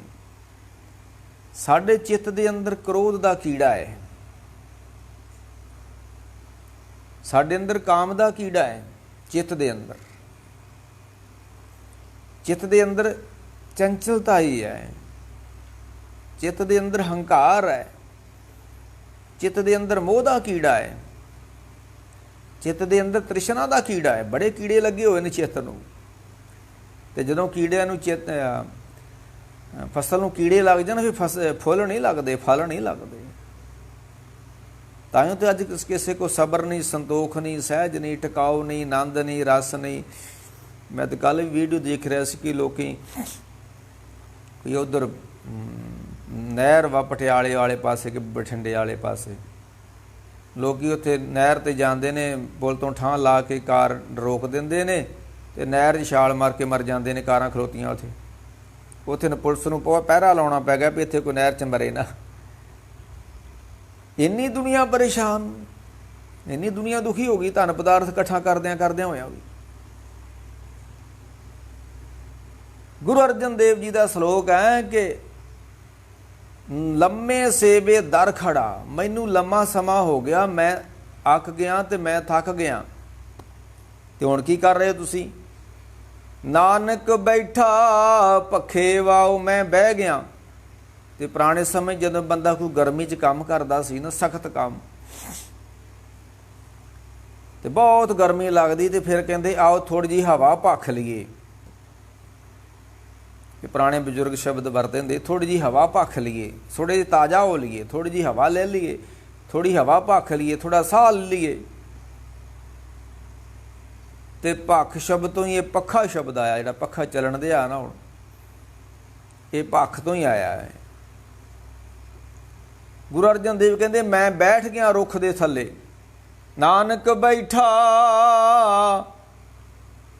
ਸਾਡੇ ਚਿੱਤ ਦੇ ਅੰਦਰ ਕ੍ਰੋਧ ਦਾ ਕੀੜਾ ਹੈ, ਸਾਡੇ ਅੰਦਰ ਕਾਮ ਦਾ ਕੀੜਾ ਹੈ। ਚਿੱਤ ਦੇ ਅੰਦਰ, ਚਿੱਤ ਦੇ ਅੰਦਰ ਚੰਚਲਤਾ ਹੀ ਹੈ, ਚਿੱਤ ਦੇ ਅੰਦਰ ਹੰਕਾਰ ਹੈ, ਚਿੱਤ ਦੇ ਅੰਦਰ ਮੋਹ ਦਾ ਕੀੜਾ ਹੈ, ਚਿੱਤ ਦੇ ਅੰਦਰ ਤ੍ਰਿਸ਼ਨਾ ਦਾ ਕੀੜਾ ਹੈ। ਬੜੇ ਕੀੜੇ ਲੱਗੇ ਹੋਏ ਨੇ ਚਿੱਤ ਨੂੰ। ਤੇ ਜਦੋਂ ਕੀੜਿਆਂ ਨੂੰ ਫਸਲ ਨੂੰ ਕੀੜੇ ਲੱਗ ਜਾਣ ਫਿਰ ਫੁੱਲ ਨਹੀਂ ਲੱਗਦੇ, ਫਲ ਨਹੀਂ ਲੱਗਦੇ। ਤਾਂ ਤੇ ਅੱਜ ਕਿਸੇ ਕੋ ਸਬਰ ਨਹੀਂ, ਸੰਤੋਖ ਨਹੀਂ, ਸਹਿਜ ਨਹੀਂ, ਟਿਕਾਊ ਨਹੀਂ, ਆਨੰਦ ਨਹੀਂ, ਰਸ ਨਹੀਂ। ਮੈਂ ਤਾਂ ਕੱਲ੍ਹ ਵੀ ਵੀਡੀਓ ਦੇਖ ਰਿਹਾ ਸੀ ਕਿ ਲੋਕੀ ਕੋਈ ਉੱਧਰ ਨਹਿਰ ਵਾ ਪਟਿਆਲੇ ਵਾਲੇ ਪਾਸੇ ਕਿ ਬਠਿੰਡੇ ਵਾਲੇ ਪਾਸੇ, ਲੋਕੀ ਉੱਥੇ ਨਹਿਰ 'ਤੇ ਜਾਂਦੇ ਨੇ, ਪੁਲ ਤੋਂ ਠਾਂ ਲਾ ਕੇ ਕਾਰ ਰੋਕ ਦਿੰਦੇ ਨੇ ਅਤੇ ਨਹਿਰ 'ਚ ਛਾਲ ਮਾਰ ਕੇ ਮਰ ਜਾਂਦੇ ਨੇ, ਕਾਰਾਂ ਖਲੋਤੀਆਂ ਉੱਥੇ। ਉੱਥੇ ਪੁਲਿਸ ਨੂੰ ਪਹਿਰਾ ਲਾਉਣਾ ਪੈ ਗਿਆ ਵੀ ਇੱਥੇ ਕੋਈ ਨਹਿਰ 'ਚ ਮਰੇ ਨਾ। ਇੰਨੀ ਦੁਨੀਆ ਪਰੇਸ਼ਾਨ, ਇੰਨੀ ਦੁਨੀਆ ਦੁਖੀ ਹੋ ਗਈ ਧਨ ਪਦਾਰਥ ਇਕੱਠਾ ਕਰਦਿਆਂ ਹੋਇਆ ਵੀ। ਗੁਰੂ ਅਰਜਨ ਦੇਵ ਜੀ ਦਾ ਸਲੋਕ ਹੈ ਕਿ ਲੰਮੇ ਸੇਵੇ ਦਰ ਖੜਾ, ਮੈਨੂੰ ਲੰਮਾ ਸਮਾਂ ਹੋ ਗਿਆ, ਮੈਂ ਅੱਕ ਗਿਆ ਤੇ ਮੈਂ ਥੱਕ ਗਿਆ, ਤੇ ਹੁਣ ਕੀ ਕਰ ਰਹੇ ਹੋ ਤੁਸੀਂ? ਨਾਨਕ ਬੈਠਾ ਪੱਖੇ ਵਾਓ, ਮੈਂ ਬਹਿ ਗਿਆ। ਤੇ ਪੁਰਾਣੇ ਸਮੇਂ ਜਦੋਂ ਬੰਦਾ ਕੋਈ ਗਰਮੀ 'ਚ ਕੰਮ ਕਰਦਾ ਸੀ ਨਾ, ਸਖਤ ਕੰਮ, ਤੇ ਬਹੁਤ ਗਰਮੀ ਲੱਗਦੀ, ਤੇ ਫਿਰ ਕਹਿੰਦੇ ਆਓ ਥੋੜ੍ਹੀ ਜਿਹੀ ਹਵਾ ਭੱਖ ਲਈਏ। ਕਿ ਪੁਰਾਣੇ ਬਜ਼ੁਰਗ ਸ਼ਬਦ ਵਰਤਦੇ ਹੁੰਦੇ, ਥੋੜ੍ਹੀ ਜਿਹੀ ਹਵਾ ਭੱਖ ਲਈਏ, ਥੋੜ੍ਹੇ ਜਿਹੇ ਤਾਜ਼ਾ ਹੋ ਲਈਏ, ਥੋੜ੍ਹੀ ਜਿਹੀ ਹਵਾ ਲੈ ਲਈਏ, ਥੋੜ੍ਹੀ ਹਵਾ ਭੱਖ ਲਈਏ, ਥੋੜ੍ਹਾ ਸਾਹ ਲੈ ਲਈਏ। ਤੇ ਭੱਖ ਸ਼ਬਦ ਤੋਂ ਹੀ ਇਹ ਪੱਖਾ ਸ਼ਬਦ ਆਇਆ, ਜਿਹੜਾ ਪੱਖਾ ਚੱਲਣ ਦੇ ਆ ਨਾ ਹੁਣ, ਇਹ ਭੱਖ ਤੋਂ ਹੀ ਆਇਆ ਹੈ। ਗੁਰੂ ਅਰਜਨ ਦੇਵ ਕਹਿੰਦੇ ਮੈਂ ਬੈਠ ਗਿਆ ਰੁੱਖ ਦੇ ਥੱਲੇ, ਨਾਨਕ ਬੈਠਾ,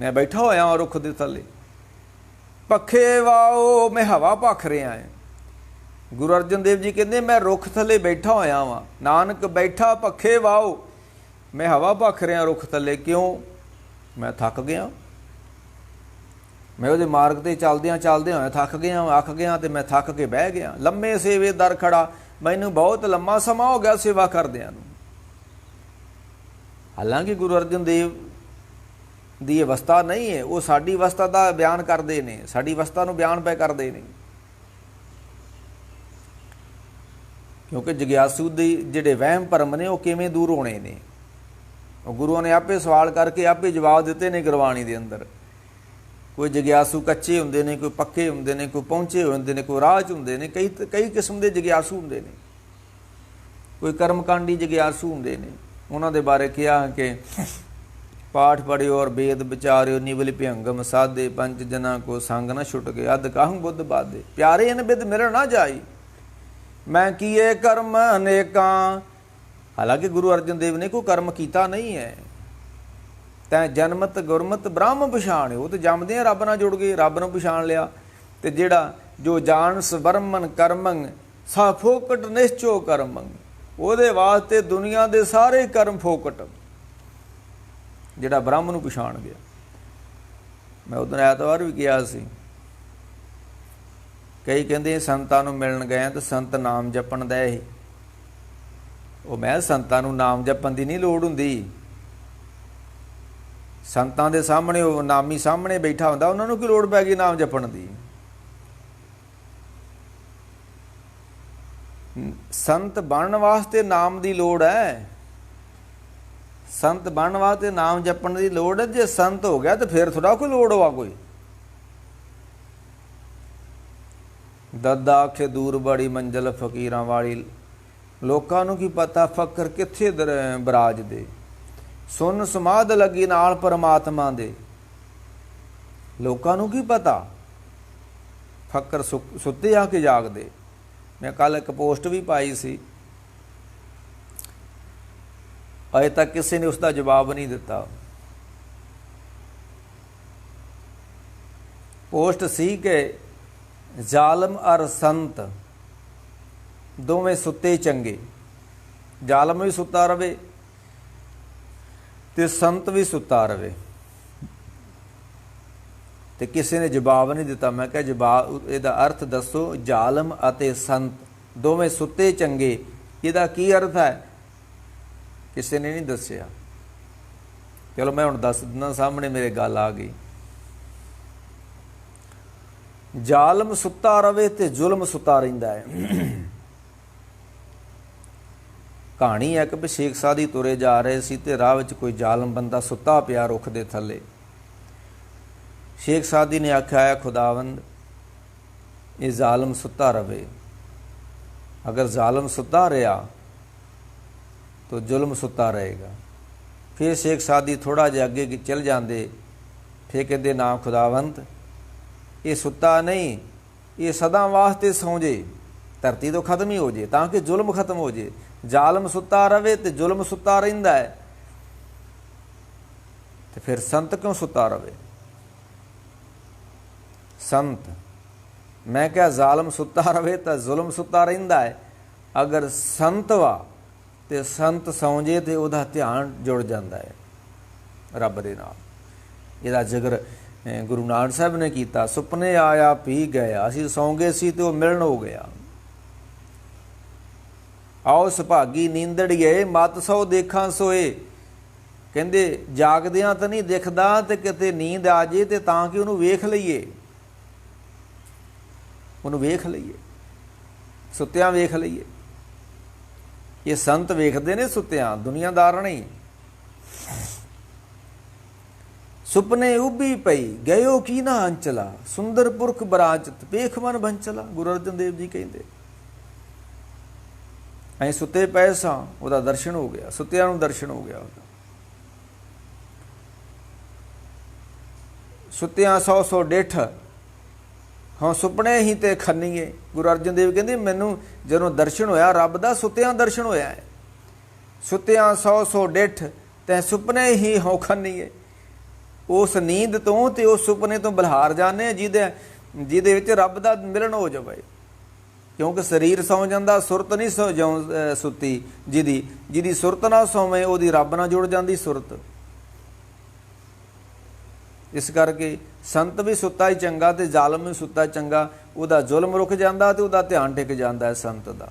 ਮੈਂ ਬੈਠਾ ਹੋਇਆ ਰੁੱਖ ਦੇ ਥੱਲੇ। ਪੱਖੇ ਵਾਓ, ਮੈਂ ਹਵਾ ਭੱਖ ਰਿਹਾ ਹੈ। ਗੁਰੂ ਅਰਜਨ ਦੇਵ ਜੀ ਕਹਿੰਦੇ ਮੈਂ ਰੁੱਖ ਥੱਲੇ ਬੈਠਾ ਹੋਇਆ ਵਾਂ, ਨਾਨਕ ਬੈਠਾ ਪੱਖੇ ਵਾਓ, ਮੈਂ ਹਵਾ ਭੱਖ ਰਿਹਾ ਰੁੱਖ ਥੱਲੇ। ਕਿਉਂ? ਮੈਂ ਥੱਕ ਗਿਆ, ਮੈਂ ਉਹਦੇ ਮਾਰਗ 'ਤੇ ਚੱਲਦਿਆਂ ਹੋਇਆ ਥੱਕ ਗਿਆ, ਅੱਕ ਗਿਆ, ਤੇ ਮੈਂ ਥੱਕ ਕੇ ਬਹਿ ਗਿਆ। ਲੰਮੇ ਸੇਵੇ ਦਰ ਖੜਾ, ਮੈਨੂੰ ਬਹੁਤ ਲੰਮਾ ਸਮਾਂ ਹੋ ਗਿਆ ਸੇਵਾ ਕਰਦਿਆਂ ਨੂੰ। ਹਾਲਾਂਕਿ ਗੁਰੂ ਅਰਜਨ ਦੇਵ ਦੀ ਅਵਸਥਾ ਨਹੀਂ ਹੈ, ਉਹ ਸਾਡੀ ਅਵਸਥਾ ਦਾ ਬਿਆਨ ਕਰਦੇ ਨੇ, ਸਾਡੀ ਅਵਸਥਾ ਨੂੰ ਬਿਆਨ ਪੈ ਕਰਦੇ ਨੇ। ਕਿਉਂਕਿ ਜਗਿਆਸੂ ਦੇ ਜਿਹੜੇ ਵਹਿਮ ਭਰਮ ਨੇ ਉਹ ਕਿਵੇਂ ਦੂਰ ਹੋਣੇ ਨੇ, ਉਹ ਗੁਰੂਆਂ ਨੇ ਆਪੇ ਸਵਾਲ ਕਰਕੇ ਆਪੇ ਜਵਾਬ ਦਿੱਤੇ ਨੇ ਗੁਰਬਾਣੀ ਦੇ ਅੰਦਰ। ਕੋਈ ਜਗਿਆਸੂ ਕੱਚੇ ਹੁੰਦੇ ਨੇ, ਕੋਈ ਪੱਕੇ ਹੁੰਦੇ ਨੇ, ਕੋਈ ਪਹੁੰਚੇ ਹੋਏ ਹੁੰਦੇ ਨੇ, ਕੋਈ ਰਾਹ 'ਚ ਹੁੰਦੇ ਨੇ, ਕਈ ਕਿਸਮ ਦੇ ਜਗਿਆਸੂ ਹੁੰਦੇ ਨੇ। ਕੋਈ ਕਰਮਕਾਂਡੀ ਜਗਿਆਸੂ ਹੁੰਦੇ ਨੇ, ਉਹਨਾਂ ਦੇ ਬਾਰੇ ਕਿਹਾ ਕਿ ਪਾਠ ਪੜਿਓ ਔਰ ਵੇਦ ਵਿਚਾਰਿਓ, ਨਿਵਲ ਭਿਅੰਗਮ ਸਾਧੇ, ਪੰਜ ਜਨਾਂ ਕੋ ਸੰਗ ਨਾ ਛੁੱਟ ਗਏ, ਅਧ ਕਾਹੂ ਬੁੱਧ ਬਾਧੇ, ਪਿਆਰੇ ਇਨ ਬਿਦ ਮਿਲਣ ਨਾ ਜਾਈ, ਮੈਂ ਕੀਏ ਕਰਮ ਅਨੇਕਾਂ। ਹਾਲਾਂਕਿ ਗੁਰੂ ਅਰਜਨ ਦੇਵ ਨੇ ਕੋਈ ਕਰਮ ਕੀਤਾ ਨਹੀਂ ਹੈ। ਤੈਂ ਜਨਮਤ ਗੁਰਮਤ ਬ੍ਰਹਮ ਪਛਾਣਿਓ, ਤੇ ਜੰਮਦਿਆਂ ਰੱਬ ਨਾਲ ਜੁੜ ਗਏ, ਰੱਬ ਨੂੰ ਪਛਾਣ ਲਿਆ। ਤੇ ਜਿਹੜਾ ਜੋ ਜਾਣਸ ਬਰਮਨ ਕਰਮੰ ਸਾ ਫੋਕਟ ਨਿਸ਼ਚੋ ਕਰਮੰ, ਉਹਦੇ ਵਾਸਤੇ ਦੁਨੀਆ ਦੇ ਸਾਰੇ ਕਰਮ ਫੋਕਟ, ਜਿਹੜਾ ਬ੍ਰਹਮ ਨੂੰ ਪਛਾਣ ਗਿਆ। ਮੈਂ ਉਦੋਂ ਐਤਵਾਰ ਵੀ ਕਿਹਾ ਸੀ, ਕਈ ਕਹਿੰਦੇ ਸੰਤਾਂ ਨੂੰ ਮਿਲਣ ਗਏ ਤੇ ਸੰਤ ਨਾਮ ਜਪਣ ਦਾ ਇਹ, ਉਹ ਮੈਂ ਸੰਤਾਂ ਨੂੰ ਨਾਮ ਜਪਣ ਦੀ ਨਹੀਂ ਲੋੜ ਹੁੰਦੀ। ਸੰਤਾਂ ਦੇ ਸਾਹਮਣੇ ਉਹ ਨਾਮੀ ਸਾਹਮਣੇ ਬੈਠਾ ਹੁੰਦਾ, ਉਹਨਾਂ ਨੂੰ ਕੀ ਲੋੜ ਪੈ ਗਈ ਨਾਮ ਜਪਣ ਦੀ? ਸੰਤ ਬਣਨ ਵਾਸਤੇ ਨਾਮ ਦੀ ਲੋੜ ਹੈ, ਸੰਤ ਬਣਨ ਵਾਸਤੇ ਨਾਮ ਜਪਣ ਦੀ ਲੋੜ ਹੈ। ਜੇ ਸੰਤ ਹੋ ਗਿਆ ਤਾਂ ਫਿਰ ਥੋੜਾ ਕੋਈ ਲੋੜ ਹੋਆ ਕੋਈ। ਦੱਦਾ ਆਖੇ ਦੂਰ ਬੜੀ ਮੰਜ਼ਲ ਫਕੀਰਾਂ ਵਾਲੀ, ਲੋਕਾਂ ਨੂੰ ਕੀ ਪਤਾ ਫਕਰ ਕਿੱਥੇ ਬਰਾਜਦੇ, ਸੁਨ ਸਮਾਧ ਲੱਗੀ ਨਾਲ ਪਰਮਾਤਮਾ ਦੇ, ਲੋਕਾਂ ਨੂੰ ਕੀ ਪਤਾ ਫਕਰ ਸੁੱਤੇ ਆ ਕੇ ਜਾਗਦੇ। ਮੈਂ ਕੱਲ ਇੱਕ ਪੋਸਟ ਵੀ ਪਾਈ ਸੀ, ਅਜੇ ਤੱਕ ਕਿਸੇ ਨੇ ਉਸਦਾ ਜਵਾਬ ਨਹੀਂ ਦਿੱਤਾ। ਪੋਸਟ ਸੀ ਕਿ ਜ਼ਾਲਮ ਅਰ ਸੰਤ ਦੋਵੇਂ ਸੁੱਤੇ ਚੰਗੇ, ਜ਼ਾਲਮ ਵੀ ਸੁੱਤਾ ਰਵੇ ਤੇ ਸੰਤ ਵੀ ਸੁੱਤਾ ਰਵੇ। ਤੇ ਕਿਸੇ ਨੇ ਜਵਾਬ ਨਹੀਂ ਦਿੱਤਾ। ਮੈਂ ਕਿਹਾ ਜਵਾਬ, ਇਹਦਾ ਅਰਥ ਦੱਸੋ, ਜ਼ਾਲਮ ਅਤੇ ਸੰਤ ਦੋਵੇਂ ਸੁੱਤੇ ਚੰਗੇ, ਇਹਦਾ ਕੀ ਅਰਥ ਹੈ? ਕਿਸੇ ਨੇ ਨਹੀਂ ਦੱਸਿਆ। ਚਲੋ ਮੈਂ ਹੁਣ ਦੱਸ ਦਿੰਦਾ, ਸਾਹਮਣੇ ਮੇਰੇ ਗੱਲ ਆ ਗਈ। ਜ਼ਾਲਮ ਸੁੱਤਾ ਰਵੇ ਤੇ ਜ਼ੁਲਮ ਸੁੱਤਾ ਰਹਿੰਦਾ ਹੈ। ਕਹਾਣੀ ਹੈ ਕਿ ਸ਼ੇਖ ਸਾਦੀ ਤੁਰੇ ਜਾ ਰਹੇ ਸੀ ਤੇ ਰਾਹ ਵਿੱਚ ਕੋਈ ਜ਼ਾਲਮ ਬੰਦਾ ਸੁੱਤਾ ਪਿਆ ਰੁੱਖ ਦੇ ਥੱਲੇ। ਸ਼ੇਖ ਸਾਦੀ ਨੇ ਆਖਿਆ, ਖੁਦਾਵੰਦ ये ਜ਼ਾਲਮ ਸੁੱਤਾ रवे। अगर ਜ਼ਾਲਮ ਸੁੱਤਾ रहा तो जुल्म सुता रहेगा। फिर शेख सादी थोड़ा जिहा अगे चल जाते, फिर कहते ना खुदावंत ये सुता नहीं, ये सदा वास्ते सौ जे, धरती तो खत्म ही हो जाए ताकि जुल्म खत्म हो जाए। ਜ਼ਾਲਮ सुता रवे तो जुल्म सुता रहिंदा है, तो फिर संत क्यों सुता रवे? संत, मैं क्या ਜ਼ਾਲਮ सुता रवे तो जुल्म सुता रहिंदा है। अगर संत वा तो संत सौ जे तो वह ध्यान जुड़ जाता है रब दे नाल। इहदा जिक्र गुरु नानक साहब ने किया, सुपने आया पी गया, असीं सौ गए सी तो मिलन हो गया। आओ सुभागी नींदड़िए मत सौ देखा सोए। कहते जागदियां तो नहीं दिखदा, तो किते नींद आ जाए तो तां कि उहनूं वेख लईए, उहनूं वेख लईए, सुत्तियां वेख लईए। ये संत वेखते ने सुत्तियां, दुनियादार नहीं। सुपने उभी पई गयो की ना अंचला, सुंदर पुरख बराचत पेख मन बंचला। गुरु अर्जन देव जी कहते ਅਸੀਂ ਸੁੱਤੇ ਪਏ ਸਾਂ, ਉਹਦਾ ਦਰਸ਼ਨ ਹੋ ਗਿਆ, ਸੁੱਤਿਆਂ ਨੂੰ ਦਰਸ਼ਨ ਹੋ ਗਿਆ ਉਹਦਾ। ਸੁੱਤਿਆਂ 100 ਡਿੱਠ ਹਾਂ ਸੁਪਨੇ ਹੀ ਤੇ ਖੰਨੀਏ। ਗੁਰੂ ਅਰਜਨ ਦੇਵ ਕਹਿੰਦੇ ਮੈਨੂੰ ਜਦੋਂ ਦਰਸ਼ਨ ਹੋਇਆ ਰੱਬ ਦਾ, ਸੁੱਤਿਆਂ ਦਰਸ਼ਨ ਹੋਇਆ ਹੈ। ਸੁੱਤਿਆਂ 100 ਡਿੱਠ ਤੇ ਸੁਪਨੇ ਹੀ ਹੋ ਖੰਨੀਏ। ਉਸ ਨੀਂਦ ਤੋਂ ਤੇ ਉਸ ਸੁਪਨੇ ਤੋਂ ਬਲਹਾਰ ਜਾਣੇ ਜਿਹਦੇ ਵਿੱਚ ਰੱਬ ਦਾ ਮਿਲਣ ਹੋ ਜਾਵੇ। क्योंकि शरीर सौ जाता, सुरत नहीं सुती। जिहदी सुरत ना सोवे उहदी रब नाल जुड़ जाती सुरत। इस करके संत भी सुता ही चंगा ते ਜ਼ਾਲਮ भी सुता चंगा। उहदा जुल्म रुक जाता ते उहदा ध्यान टिक जाता है संत दा।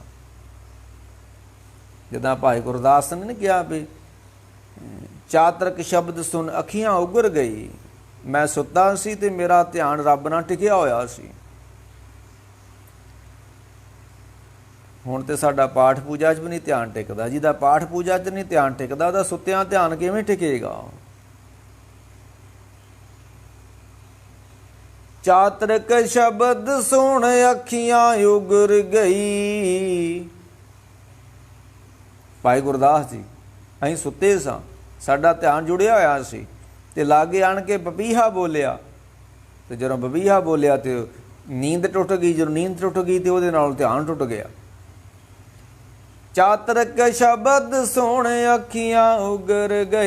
जिद्दां भाई गुरदास ने कहा भी चातरक शब्द सुन अखियां उगर गई, मैं सुता सी ते मेरा ध्यान रब नाल टिकिया होया सी। ਹੁਣ तो साडा पाठ पूजा च भी नहीं ध्यान टिकदा। जिहदा पाठ पूजा च नहीं ध्यान टिकदा ਉਹਦਾ ਸੁੱਤਿਆਂ ध्यान किवें टिकेगा? चातरक शब्द सुन अखियां उगर गई। भाई गुरदास जी ਅਸੀਂ ਸੁੱਤੇ ਸਾਂ, ਸਾਡਾ ਧਿਆਨ ਜੁੜਿਆ ਹੋਇਆ ਸੀ ਤੇ ਲਾਗੇ ਆਣ ਕੇ ਬਬੀਹਾ ਬੋਲਿਆ, ਤੇ ਜਦੋਂ ਬਬੀਹਾ ਬੋਲਿਆ ਤੇ ਨੀਂਦ ਟੁੱਟ ਗਈ। ਜਦੋਂ ਨੀਂਦ ਟੁੱਟ ਗਈ ਤੇ ਉਹਦੇ ਨਾਲ ਧਿਆਨ ਟੁੱਟ ਗਿਆ। ਚਾਤਰਕ ਸ਼ਬਦ ਸੁਣ ਅੱਖੀਆਂ ਉਗਰ ਗਈ।